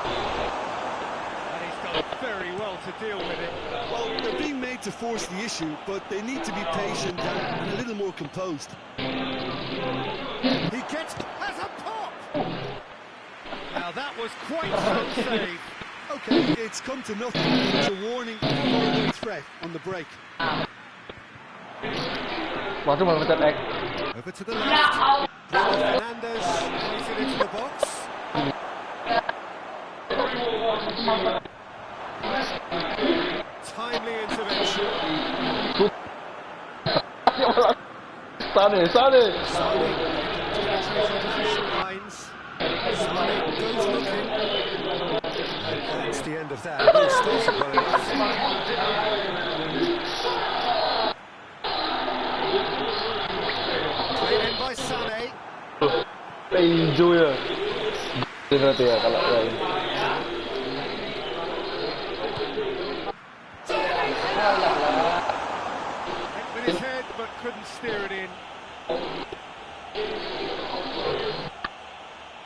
And he's done very well to deal with it. Well, they're being made to force the issue, but they need to be patient and a little more composed. He has a pop! Now that was quite some save. Okay, it's come to nothing. It's a warning of further threat on the break. Waduh, malah mencet X. Over to the left. Fernandes plays it into the box. Timely intervention. Sane. Sane penetrating position lines. Sane goes looking. the end of that. It all started well enough. Played in by Sané. Tinju ya. Berarti ya kalau Lain. With his head, but couldn't steer it in.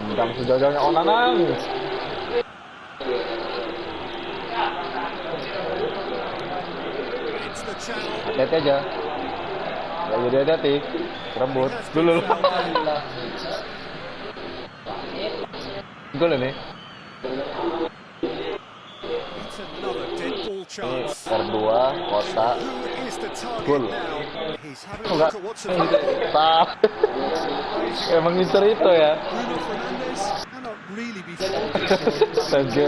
Bukan sejauh-jauhnya Onanang. Hati-hati aja. Ya jadi hati-hati. Rebut dulu. Gol ini. R2 kotak. Gol. Enggak. Sah. Emang ngincer itu ya. Saja.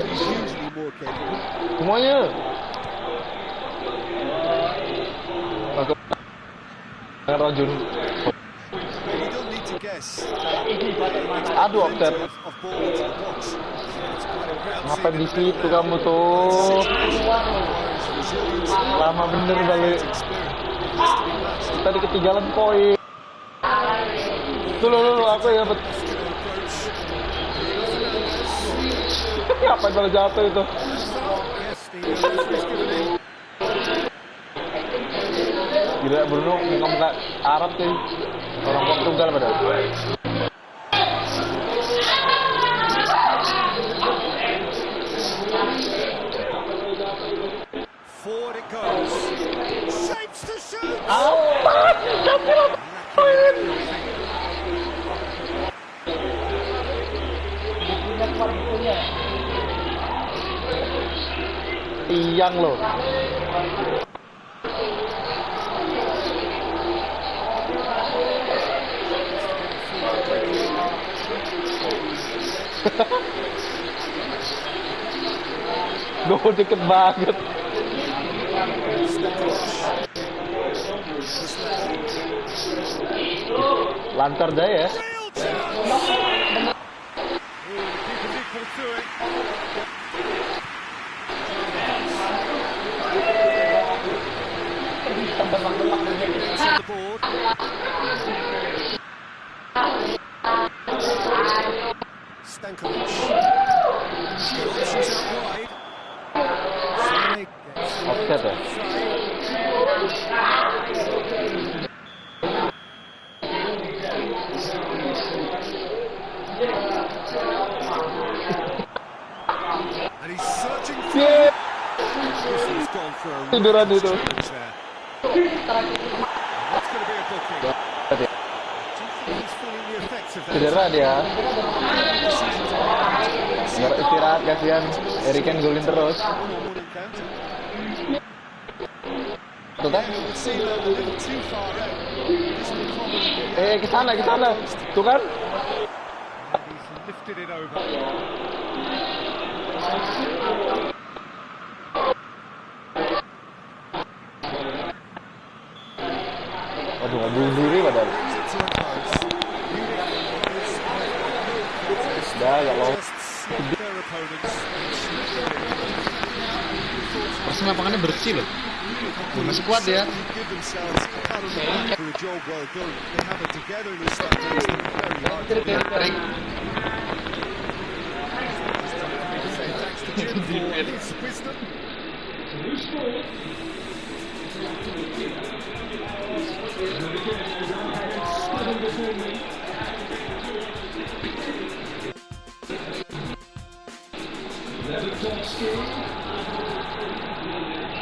Semuanya. Masuk. Dengan Rojun. Aduh, offset. Ngapain di situ kamu tuh? Lama bener balik. Tadi ketinggalan poin. Dulu aku ya bet. Ngapain kalau jatuh itu? Gila Bruno ngomong ke Arab sih. Orang Portugal padahal. Forward it goes. Shapes to shoot. Tiang loh. Duh, deket banget. Lancar dah ya. Offset ya. And he's searching for He's gone for a Tiduran itu. That's going to be a booking. Do you think he's feeling the effects of that? Cedera dia. Biar istirahat kasihan. Kan golin terus. Tuh kan? Ke sana. Tuh kan? He's lifted it over. Aduh, nggak bunuh diri padahal. Dah, ya loh. Persen lapangannya bersih loh. Masih kuat ya.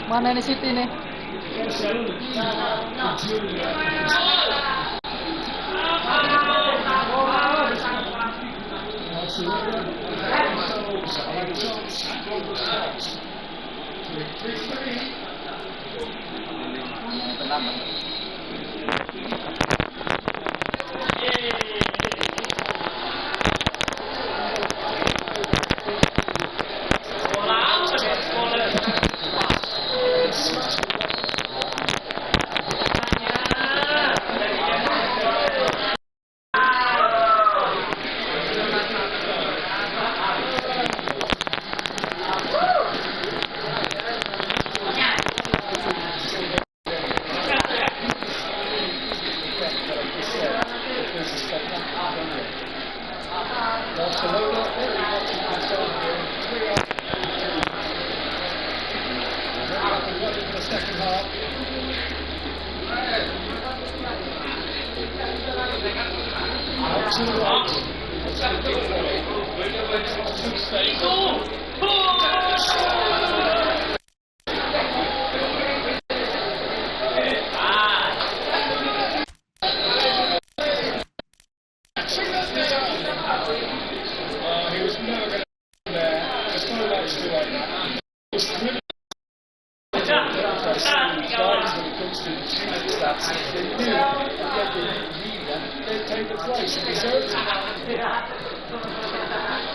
Mana ini City nih?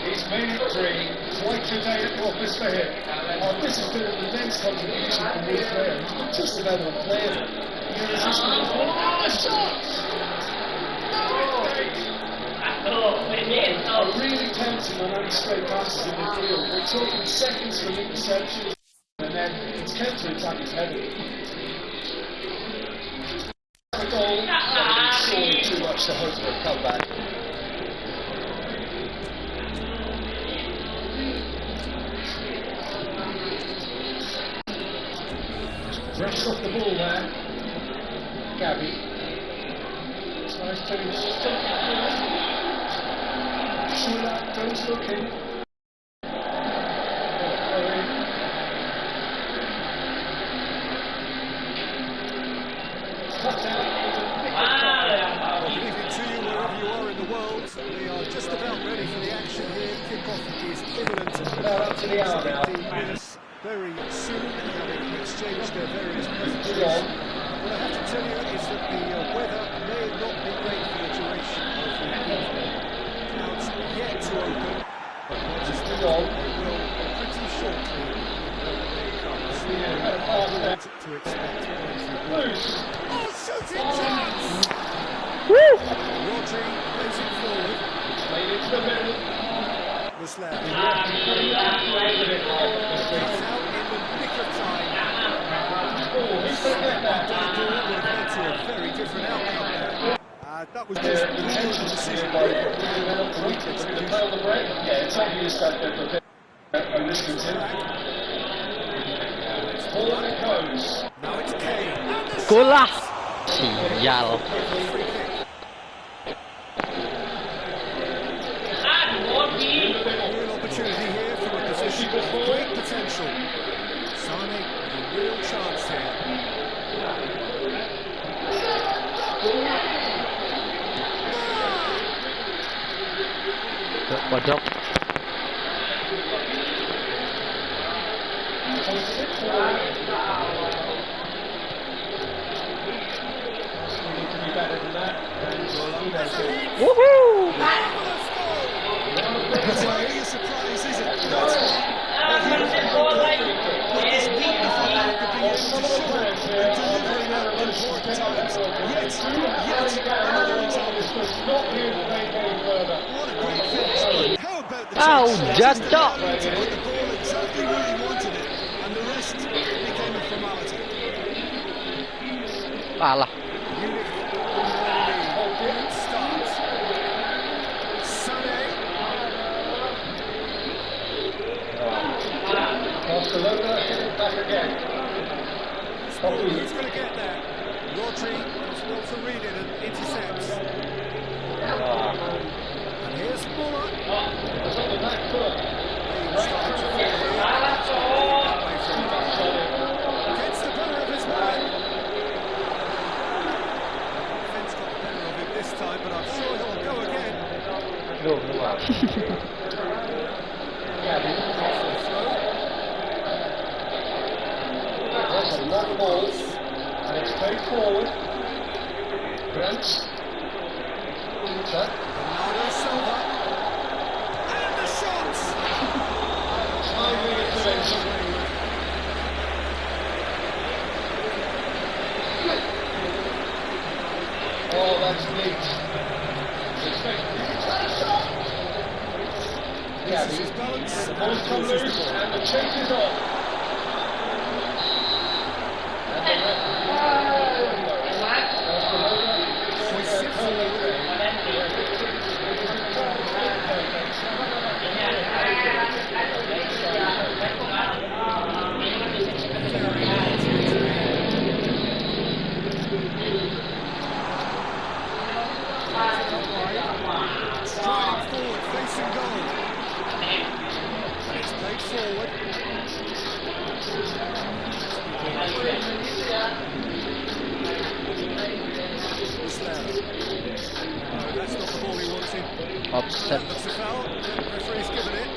He's made it three, twice a day at the office for him. This has been an immense contribution from Wood player. He's not just about unplayable. Irresistible form. Oh, the shot! Really counting on any straight passes in midfield. We're talking seconds from interception, and then its counter-attack is heavy. The goal, surely too much to hope for a comeback. Brushed off the ball there. Gabby. Tries to stop it. Shula goes looking. Cut out. Good evening to you wherever you are in the world. We are just about ready for the action here. Kickoff is imminent. Up to the hour now. Very soon, having exchanged their various messages. What I have to tell you is that the weather may not be great for the duration of the evening. Clouds yet to open, but what is the goal? They will pretty shortly when it comes. To expect oh, shooting chance! Woo! Rodri plays it forward. Played into the middle. Muslim. He's out in the nick of time. Who's going to get that? Bagor would have led to a very different outcome there. That was just an intentional decision. The play on the break? Yeah, it's obvious that they're prepared to risk it. Forward it goes. Now it's Kane. Gola! Sial. Real opportunity here from a position of great potential. Sane with a real chance here. Pojok. Woohoo! It's really a surprise, is it? That's what this wonderful work of being able to show and delivering at important times. Yet another example. What a great finish. How about the Ow, chance judge to up. put the ball exactly where he wanted it, and the rest became a formality. Alah. Barcelona hit it back again. Who's going to get there? Rodri does well to read it and intercepts. And here's Muller. It's on the back foot. Starting to feel here. Gets the better of his man. Defence got the better of him this time, but I'm sure he'll go again. That's a long ball, and it's played forward. Grant. Bernardo Silva. And the shot! Timely intervention. Oh, that's neat. Yeah, This is his balance. the ball's come loose, and the chase is on. Striding forward, facing goal. And it's played forward. That's not the ball he wanted. Offset. That's a foul. Referee's given it.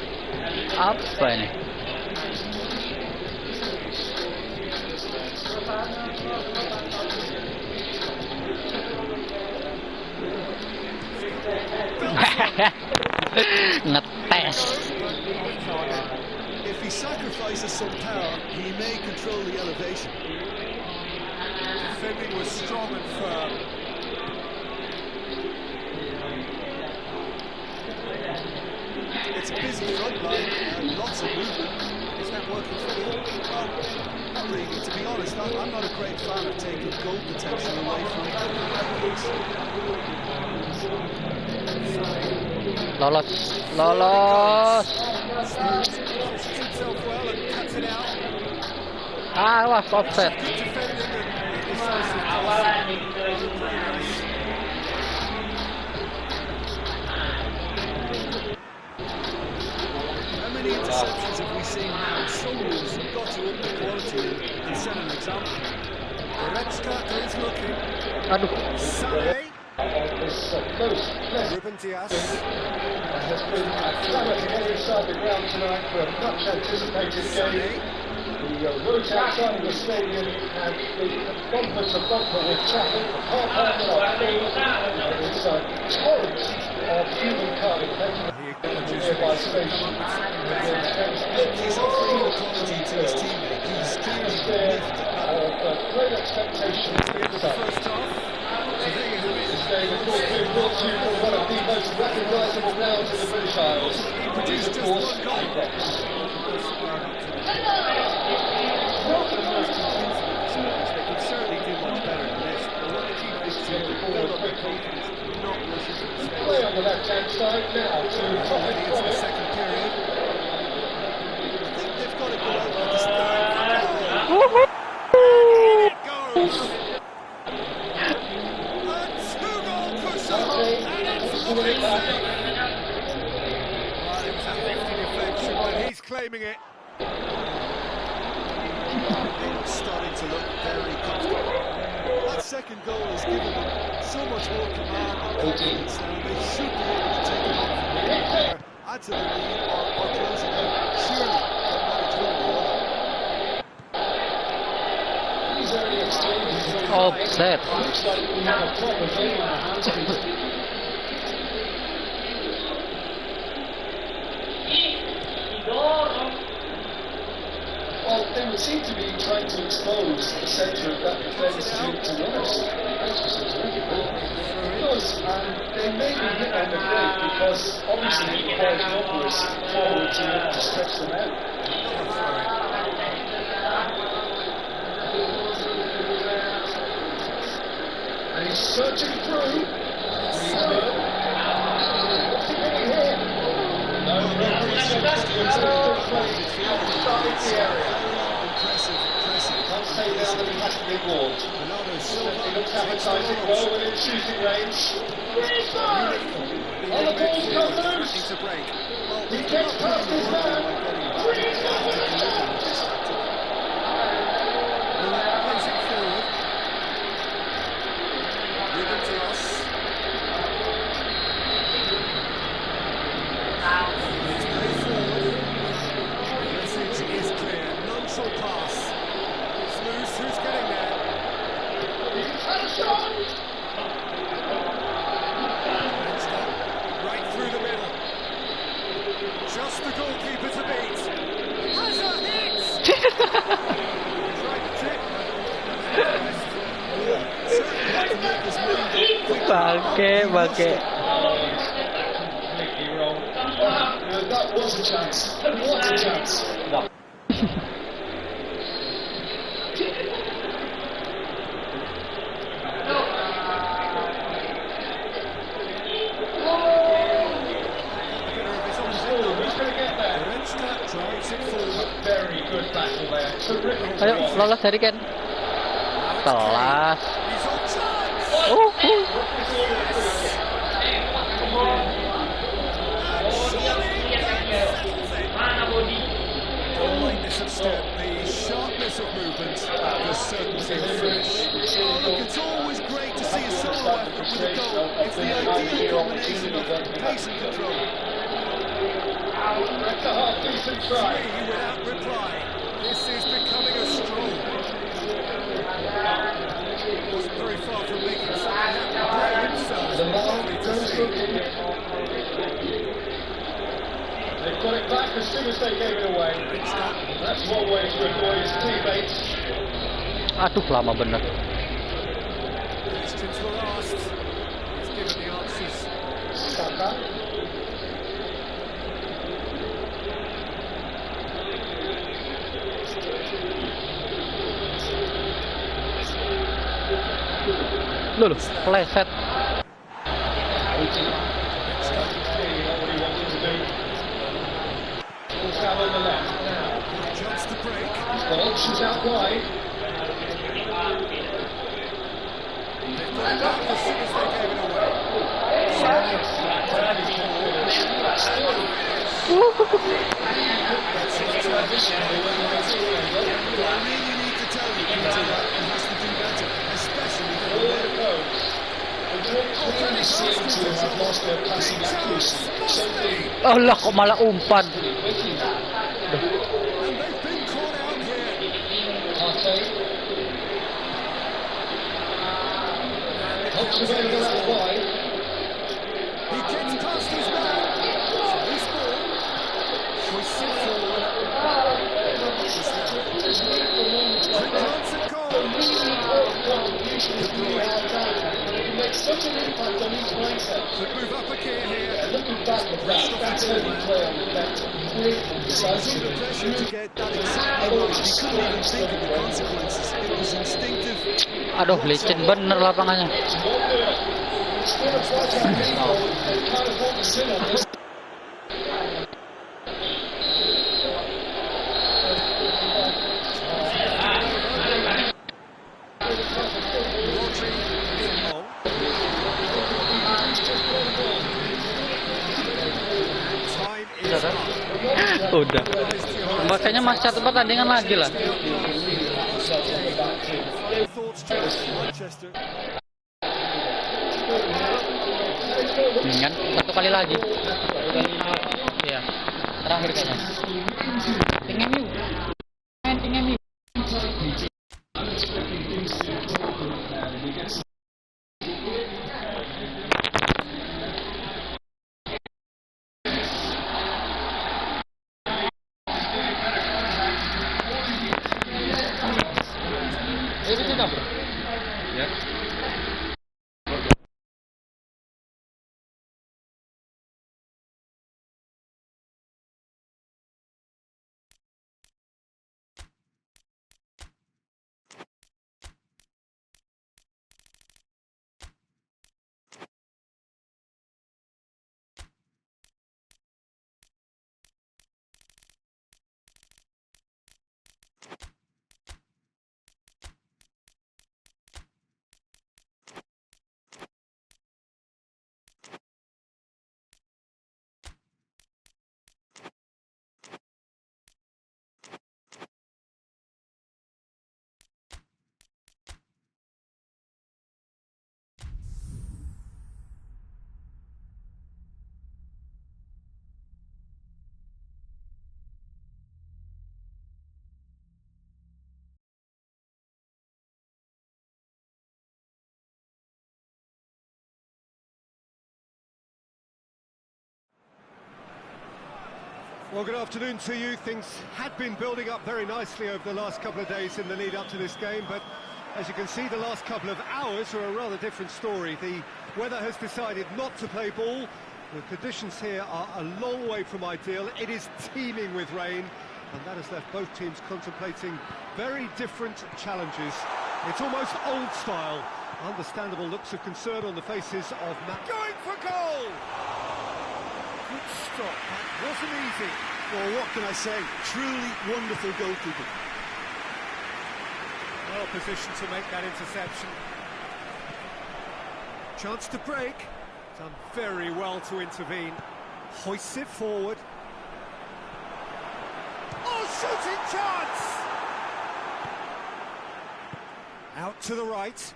Apa ini? Ngetes. If he sacrifices some power, he may control the elevation. Defending was strong and firm. It's a busy front line and lots of movement. Is that working for you? Well, not really. To be honest, I'm not a great fan of taking goal potential away from the Lolos, lolos. Positions himself well and cuts it out. Ah, wah, offset. Good defending and decisive How many interceptions have we seen now? Some moves have got to up the quality and set an example. Goretzka is looking. Aduh. Sané. This close, pleasant Ruben Diaz. has been a clamour to get inside the ground tonight for a much anticipated game. The roads outside of the stadium and the bumper to bumper with traffic, car parking are full. It's torrents of humankind making the nearby station. He's offering quality to his teammate. He's clearly lifted. Of great expectations in the First half. This game, of course, being brought to you from one of the most recognisable grounds in the British Isles. It is, of course, Bebas. They could certainly do much better than this. They want to keep this team build up their confidence, not rush into the second. Play on the left-hand side now to Topic Into the second period. I think they've got to go out with this third. Goes. A two-goal push-up, and it's looking safe. Well, it was a hefty deflection, but he's claiming it. It's starting to look very comfortable. That second goal has given them so much more command and confidence now. They should be able to take it on from here, add to the lead or close it out. Surely they'll manage one or the other. These early exchanges. Offset. Looks like we have a proper game in our hands. Well, they would seem to be trying to expose the centre of that defence to runners. Because they may be hit on the break because obviously it requires numbers forward to stretch them out. And he's searching through. What's he going to hit? No, referee said that he was still playing outside the area. Can't stay down and he has to be warned. He looks appetising, well within shooting range. And the ball's got loose. He gets past his man. Bangke. Completely wrong. That was a chance. What a chance. Who's going to get there? A very good battle there. Terrific. Ayo, lolos dari Ken. Kelas. The lightness of step, the sharpness of movement, the certainty of finish. Look, it's always great to see a solo effort with a goal. It's the ideal combination of pace and control. That's a half-decent try. Three without reply. This is becoming a stroll. they gave it away. That's one way to avoid his teammates. Aduh, lama bener. Questions were asked. He's given the answers. Saka. Loh, pleset. Out on the left now. Chance to break. He's got options out wide. They've got it back as soon as they gave it away. I really need to tell you, Peter, that he has to do better, especially for the All goes. The Drake clearly seem to have lost their passing accuracy. Something Oh lah, kok malah umpan. And they've been caught out here. Partey. Helps available out wide. He gets past his man. Loose ball. Hoists it forward. Quick glance at goal. Contribution is really hard down. It can make such an impact on each mindset. Could move up a gear here. Looking back at that, that's how you play on the left. Quick, decisive. pressure to get that exactly right. He couldn't even think of the consequences. It was instinctive. Aduh, licin bener lapangannya. Still a project people that can't afford to sit on this. Udah. Makanya masih satu pertandingan lagi lah. Kan satu kali lagi. Iya. Terakhir kayaknya. Tinggal MU. Tinggal MU. Well, good afternoon to you. Things had been building up very nicely over the last couple of days in the lead up to this game, but as you can see, the last couple of hours are a rather different story. The weather has decided not to play ball. The conditions here are a long way from ideal. It is teeming with rain, and that has left both teams contemplating very different challenges. It's almost old style. Understandable looks of concern on the faces of Matt. Going for goal! Good stop, that wasn't easy. Well, what can I say? Truly wonderful goalkeeping. Well positioned to make that interception. Chance to break. Done very well to intervene. Hoists it forward. Oh, shooting chance! Out to the right.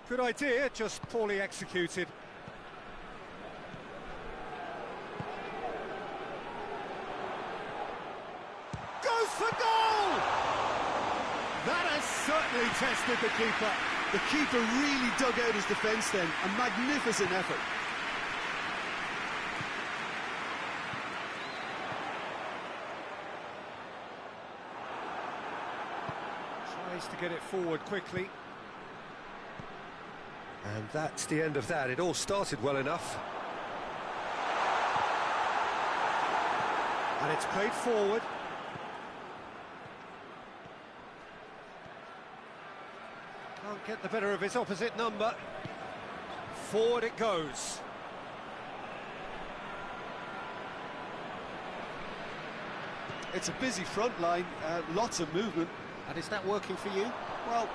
Good idea, just poorly executed. Goes for goal! That has certainly tested the keeper. The keeper really dug out his defence then. A magnificent effort. Tries to get it forward quickly. And that's the end of that. It all started well enough. And it's played forward. Can't get the better of his opposite number. Forward it goes. It's a busy front line, lots of movement. And is that working for you? Well,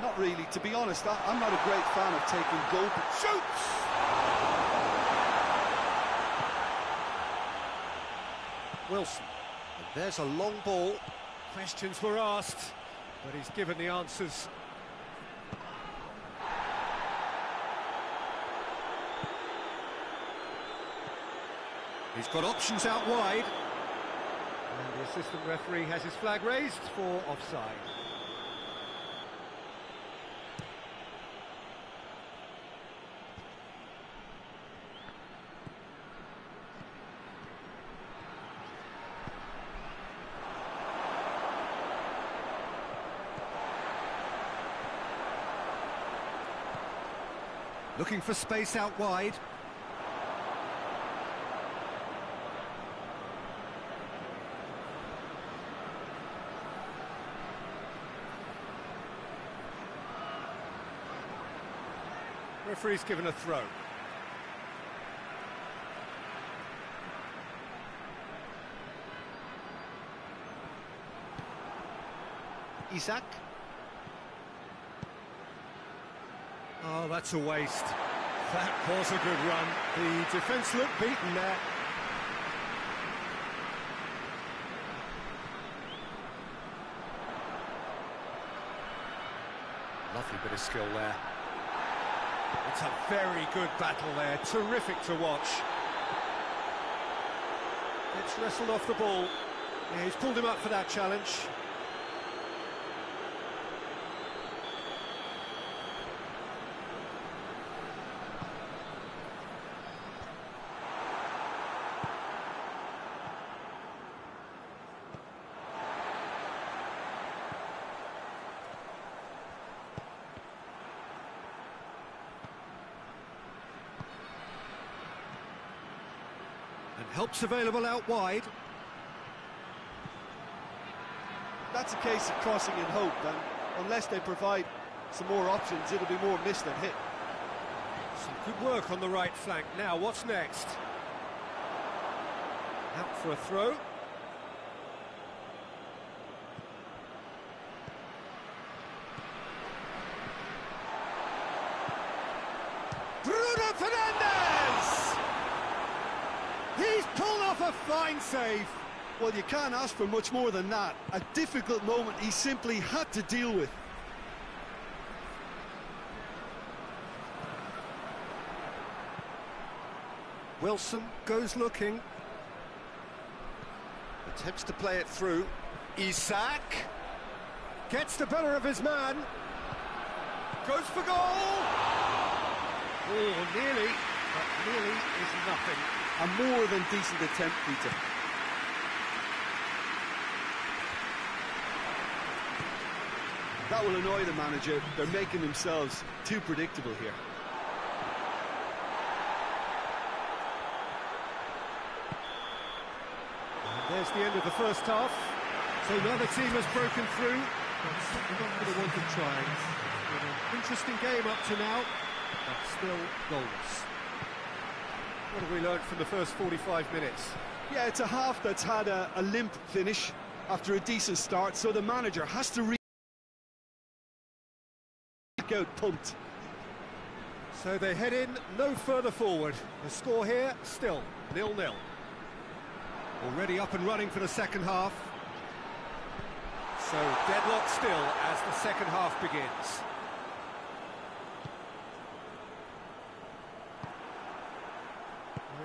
not really. To be honest, I'm not a great fan of taking goal. Shoots! Wilson. And there's a long ball. Questions were asked, but he's given the answers. He's got options out wide. And the assistant referee has his flag raised for offside. Looking for space out wide. Referee's given a throw. Isak. Oh, that's a waste. That was a good run. The defence looked beaten there. Lovely bit of skill there. It's a very good battle there, terrific to watch. It's wrestled off the ball. Yeah, he's pulled him up for that challenge. Help's available out wide. That's a case of crossing in hope, and unless they provide some more options, it'll be more miss than hit. Some good work on the right flank. Now, what's next? Out for a throw. Bruno Fernandes! He's pulled off a fine save. Well, you can't ask for much more than that. A difficult moment he simply had to deal with. Wilson goes looking. Attempts to play it through. Isak gets the better of his man. Goes for goal. Oh, nearly, but nearly is nothing. A more than decent attempt, Peter. That will annoy the manager. They're making themselves too predictable here. And there's the end of the first half. So neither team has broken through. But not for the want of trying. It's been an interesting game up to now, but still goalless. What have we learned from the first 45 minutes? Yeah, it's a half that's had a limp finish after a decent start, so the manager has to out pumped. So they head in no further forward. The score here still 0-0. Already up and running for the second half. So deadlock still as the second half begins.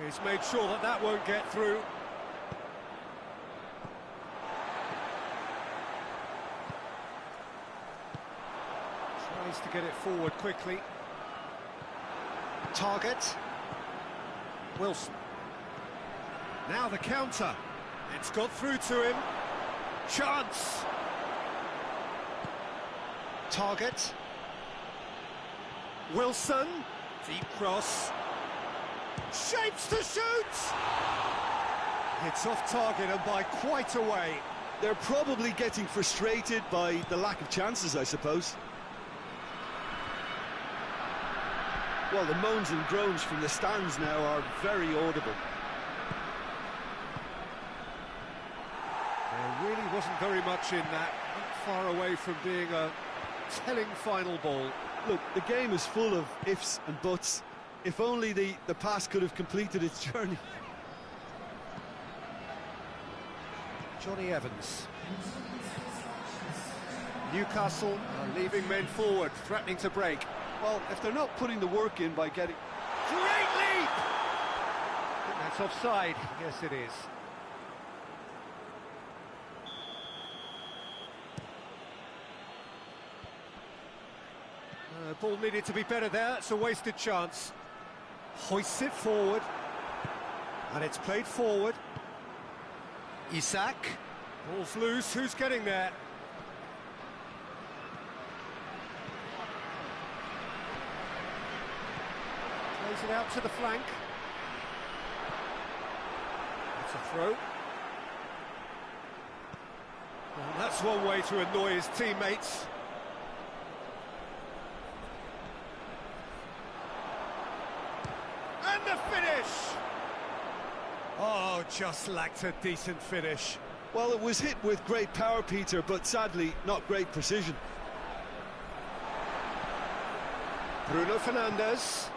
He's made sure that that won't get through. Tries to get it forward quickly. Target. Wilson. Now the counter. It's got through to him. Chance. Target. Wilson. Deep cross. Shapes to shoot! It's off target and by quite a way. They're probably getting frustrated by the lack of chances, I suppose. Well, the moans and groans from the stands now are very audible. There really wasn't very much in that, not far away from being a telling final ball. Look, the game is full of ifs and buts. If only the pass could have completed its journey. Johnny Evans. Newcastle are leaving men forward, threatening to break. Well, if they're not putting the work in by getting... Great leap! I think that's offside. Yes, it is. Ball needed to be better there. It's a wasted chance. Hoists it forward. And it's played forward. Isak. Ball's loose. Who's getting there? Plays it out to the flank. It's a throw. Well, that's one way to annoy his teammates. And the finish! Oh, just lacked a decent finish. Well, it was hit with great power, Peter, but sadly, not great precision. Bruno Fernandes.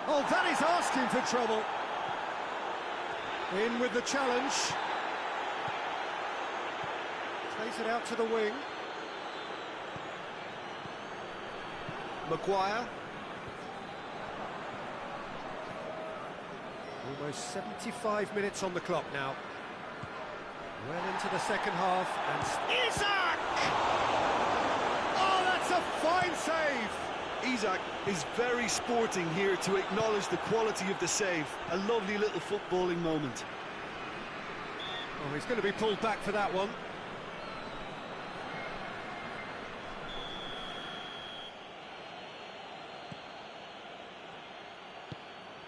Oh, that is asking for trouble. In with the challenge. Plays it out to the wing. Maguire. Almost 75 minutes on the clock now. Well into the second half, and Isak! Oh, that's a fine save! Isak is very sporting here to acknowledge the quality of the save. A lovely little footballing moment. Oh, he's going to be pulled back for that one.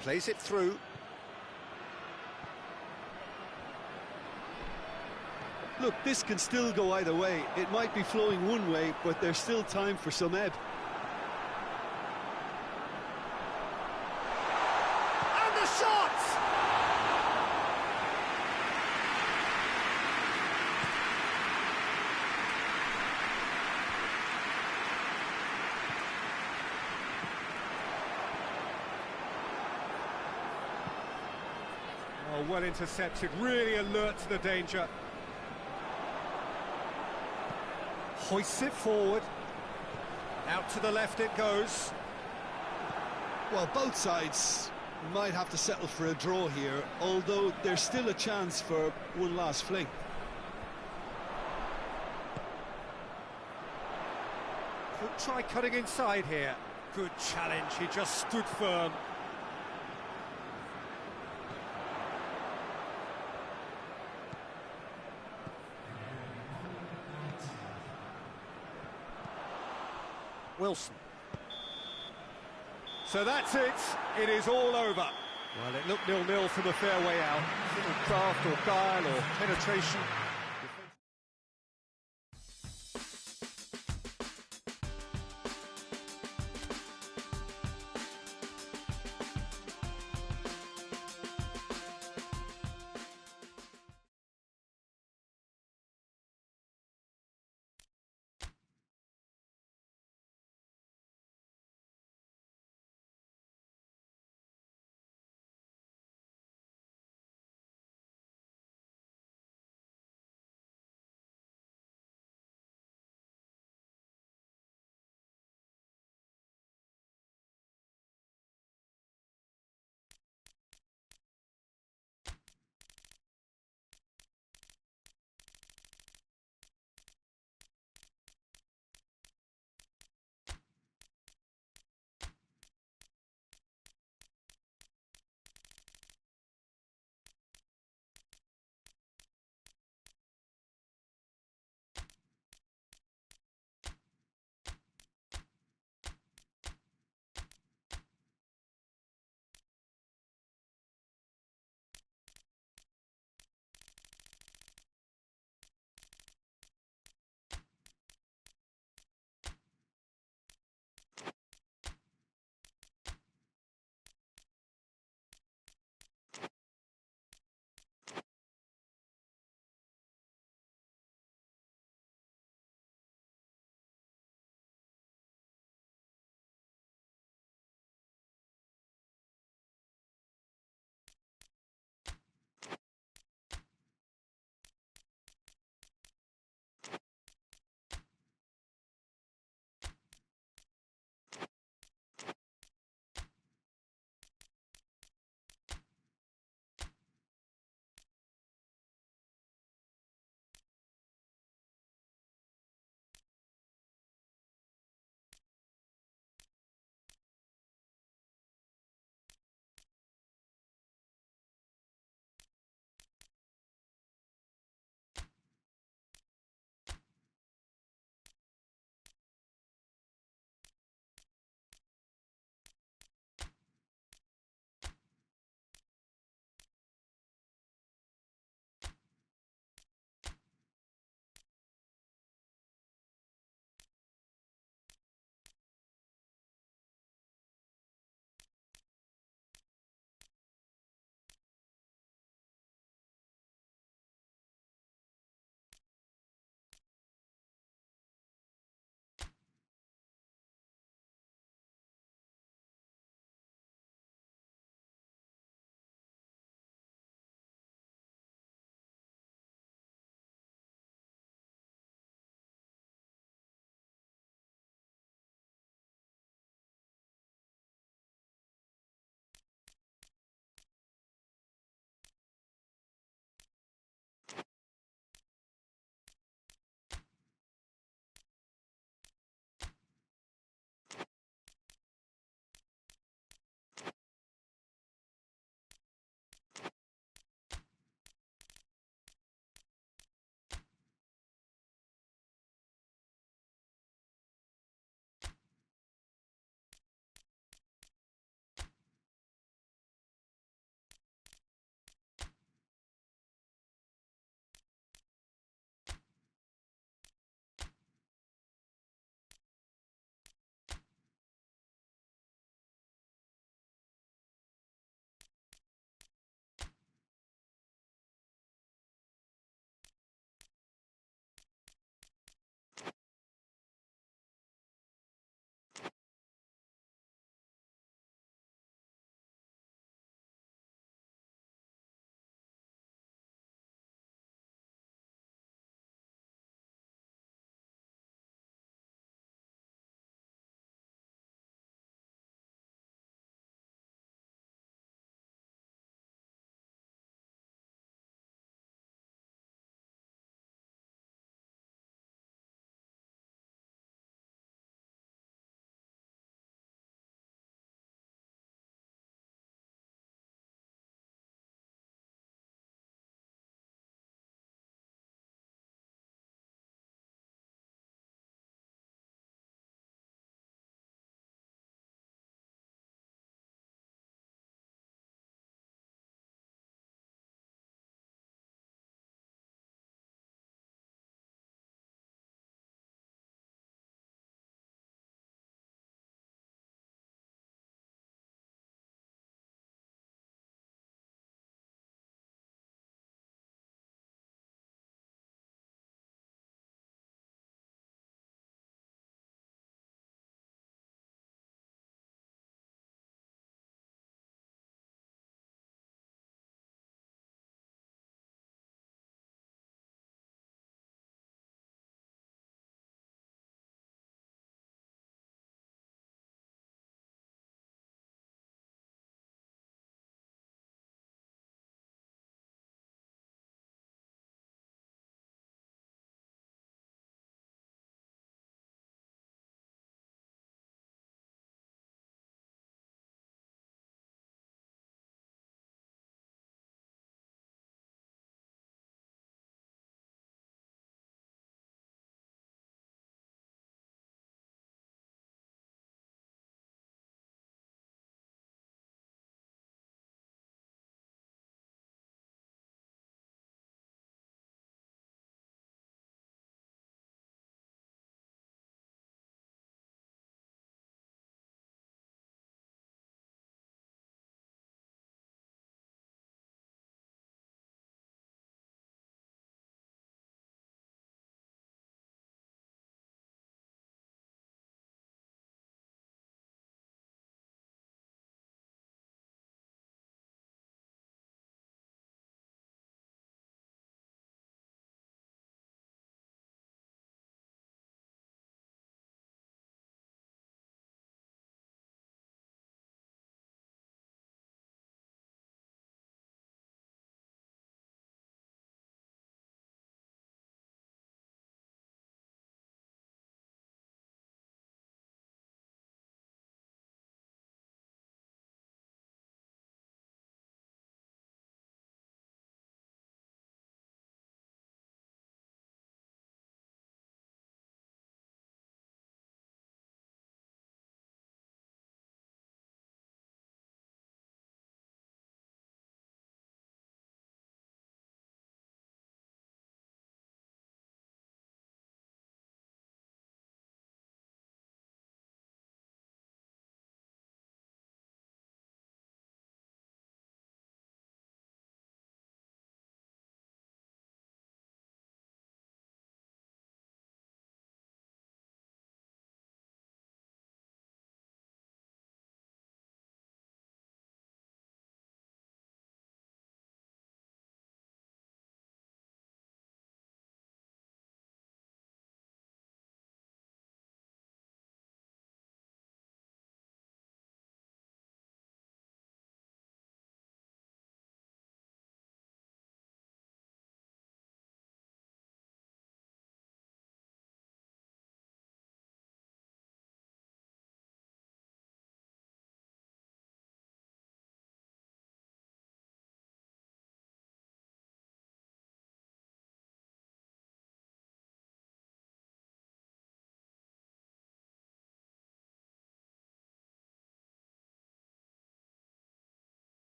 Plays it through. Look, this can still go either way. It might be flowing one way, but there's still time for some ebb. And the shot! Oh, well intercepted, really alert to the danger. Hoists it forward. Out to the left it goes. Well, both sides might have to settle for a draw here, although there's still a chance for one last fling. Could try cutting inside here. Good challenge, he just stood firm. Wilson. So that's it. It is all over. Well, it looked 0-0 from a fair way out. Little craft or guile or penetration.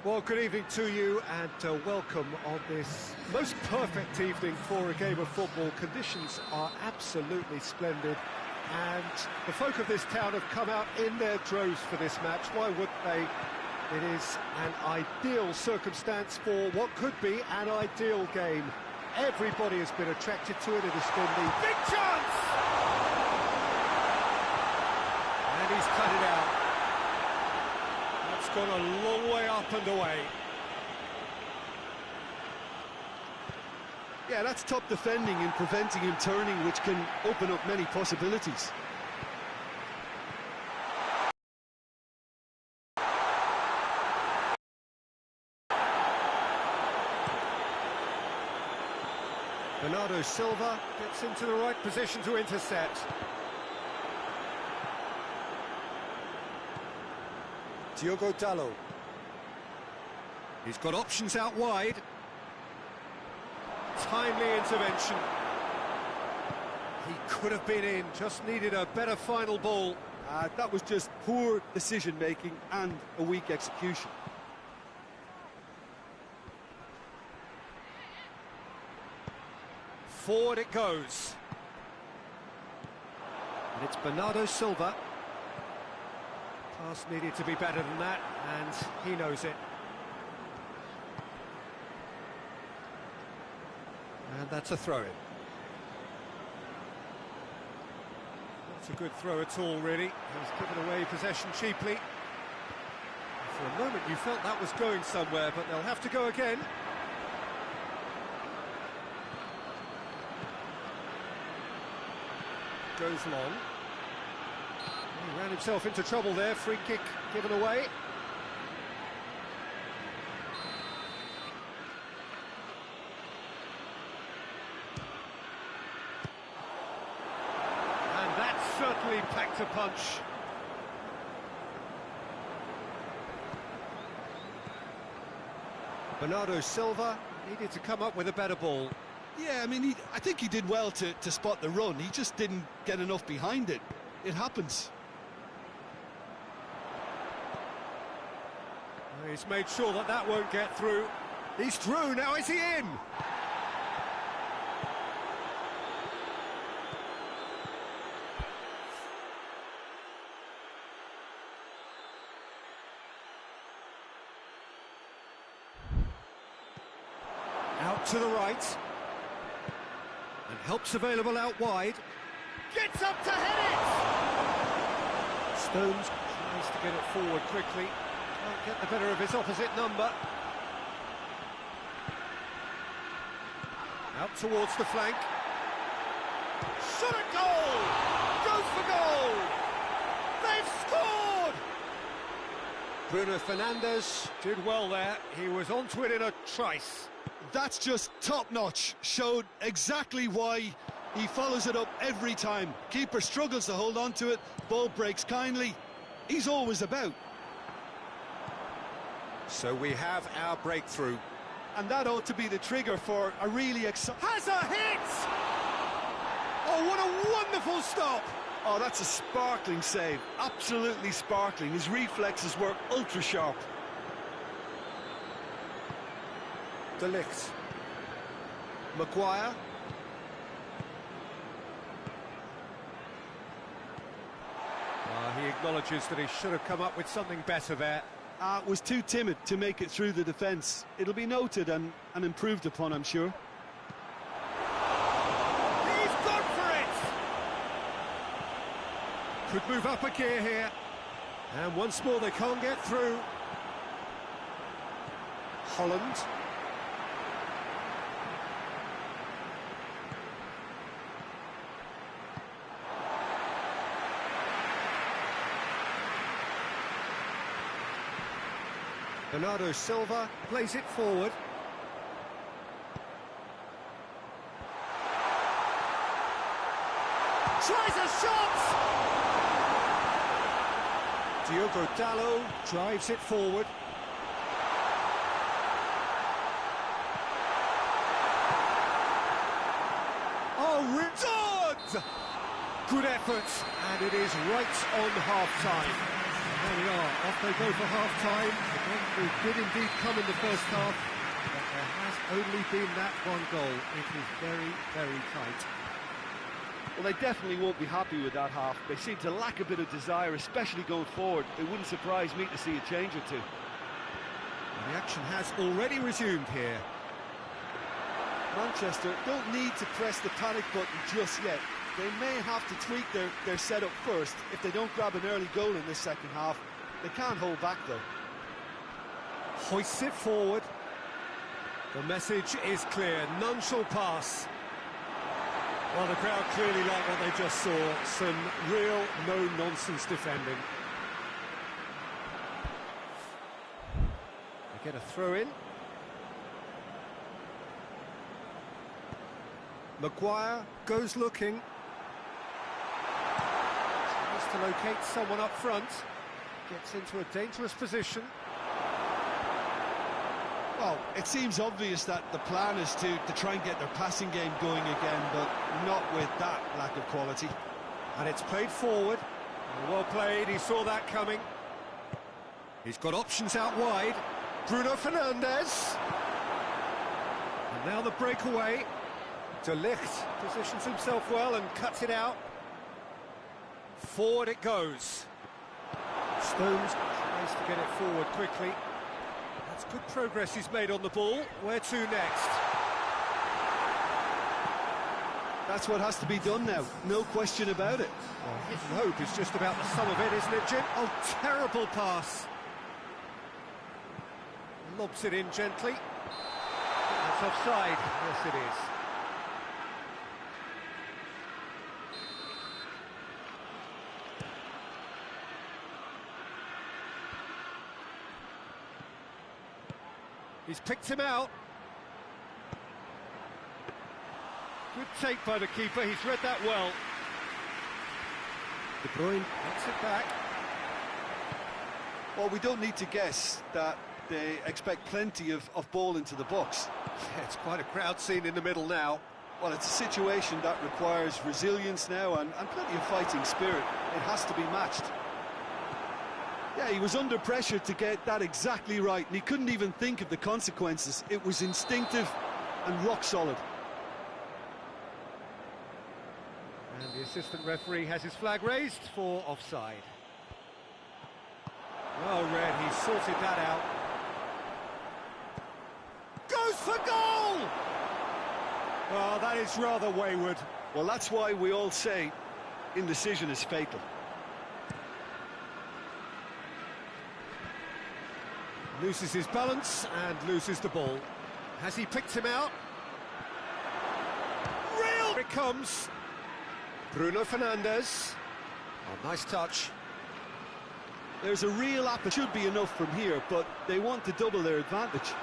Well, good evening to you and welcome on this most perfect evening for a game of football. Conditions are absolutely splendid and the folk of this town have come out in their droves for this match. Why wouldn't they? It is an ideal circumstance for what could be an ideal game. Everybody has been attracted to it. It has been the Big chance! and he's cut it out. That's gone a long way up and away. Yeah, that's top defending and preventing him turning, which can open up many possibilities. Bernardo Silva gets into the right position to intercept. Diogo Dalot. He's got options out wide. Timely intervention. He could have been in, just needed a better final ball. That was just poor decision-making and a weak execution. Forward it goes. And it's Bernardo Silva. Pass needed to be better than that, and he knows it. And that's a throw-in. Not a good throw at all, really. He's given away possession cheaply. For a moment you felt that was going somewhere, but they'll have to go again. Goes long. He ran himself into trouble there. Free kick given away. And that certainly packed a punch. Bernardo Silva needed to come up with a better ball. Yeah, I mean, I think he did well to spot the run. He just didn't get enough behind it. It happens. He's made sure that that won't get through. He's through, now is he in? Out to the right. And help's available out wide. Gets up to head it! Stones tries to get it forward quickly. Can't get the better of his opposite number. Out towards the flank. Shot at goal! Goes for goal! They've scored! Bruno Fernandes did well there. He was onto it in a trice. That's just top-notch. Showed exactly why he follows it up every time. Keeper struggles to hold on to it. Ball breaks kindly. He's always about. So we have our breakthrough. And that ought to be the trigger for a really exciting... Has a hit! Oh, what a wonderful stop! Oh, that's a sparkling save. Absolutely sparkling. His reflexes were ultra-sharp. De Ligt. Maguire. He acknowledges that he should have come up with something better there. Was too timid to make it through the defence. It'll be noted and improved upon, I'm sure. He's gone for it! Could move up a gear here. And once more they can't get through. Holland. Bernardo Silva plays it forward. Tries a shot! Diogo Dalot drives it forward. Oh, Redod! Good effort, and it is right on half-time. There we are, off they go for half-time. The breakthrough did indeed come in the first half, but there has only been that one goal. It is very, very tight. Well, they definitely won't be happy with that half. They seem to lack a bit of desire, especially going forward. It wouldn't surprise me to see a change or two. The action has already resumed here. Manchester don't need to press the panic button just yet. They may have to tweak their setup first. If they don't grab an early goal in this second half, they can't hold back though. Hoists it forward. The message is clear, none shall pass. Well, the crowd clearly like what they just saw. Some real no-nonsense defending. They get a throw-in. Maguire goes looking. Tries to locate someone up front. Gets into a dangerous position. Well, it seems obvious that the plan is to try and get their passing game going again, but not with that lack of quality. And it's played forward. Well played, he saw that coming. He's got options out wide. Bruno Fernandes. And now the breakaway. De Ligt positions himself well and cuts it out. Forward it goes. Stones tries to get it forward quickly. That's good progress he's made on the ball. Where to next? That's what has to be done now, no question about it. Well, hit and hope is just about the sum of it, isn't it, Jim? Oh, terrible pass. Lobs it in gently. That's offside. Yes, it is. He's picked him out. Good take by the keeper, he's read that well. De Bruyne gets it back. Well, we don't need to guess that they expect plenty of ball into the box. Yeah, it's quite a crowd scene in the middle now. Well, it's a situation that requires resilience now and plenty of fighting spirit. It has to be matched. Yeah, he was under pressure to get that exactly right, and he couldn't even think of the consequences. It was instinctive and rock solid. And the assistant referee has his flag raised for offside. Well read, he sorted that out. Goes for goal! Well, that is rather wayward. Well, that's why we all say indecision is fatal. Loses his balance and loses the ball. Has he picked him out? Real! Here it comes. Bruno Fernandes. Oh, nice touch. There's a real should be enough from here, but they want to double their advantage.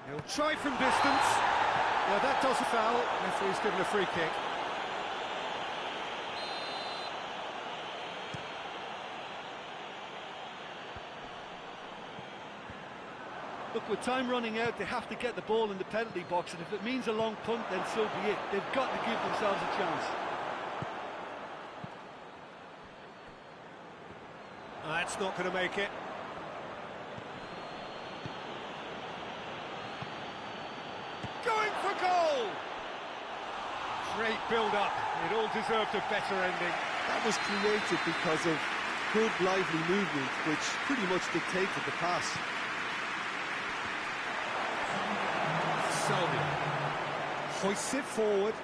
He'll try from distance. Now that does a foul. Referee's given a free kick. Look, with time running out, they have to get the ball in the penalty box, and if it means a long punt, then so be it. They've got to give themselves a chance. That's not going to make it. Going for goal! Great build-up. It all deserved a better ending. That was created because of good, lively movement, which pretty much dictated the pass. Salvia hoists it forward.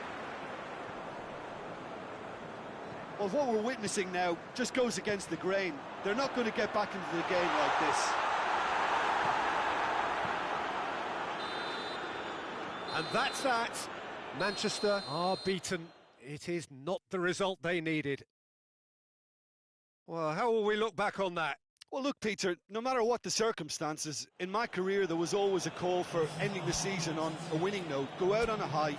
Well, what we're witnessing now just goes against the grain. They're not going to get back into the game like this. And that's that. Manchester are beaten. It is not the result they needed. Well, how will we look back on that? Well, look, Peter, no matter what the circumstances, in my career there was always a call for ending the season on a winning note. Go out on a high,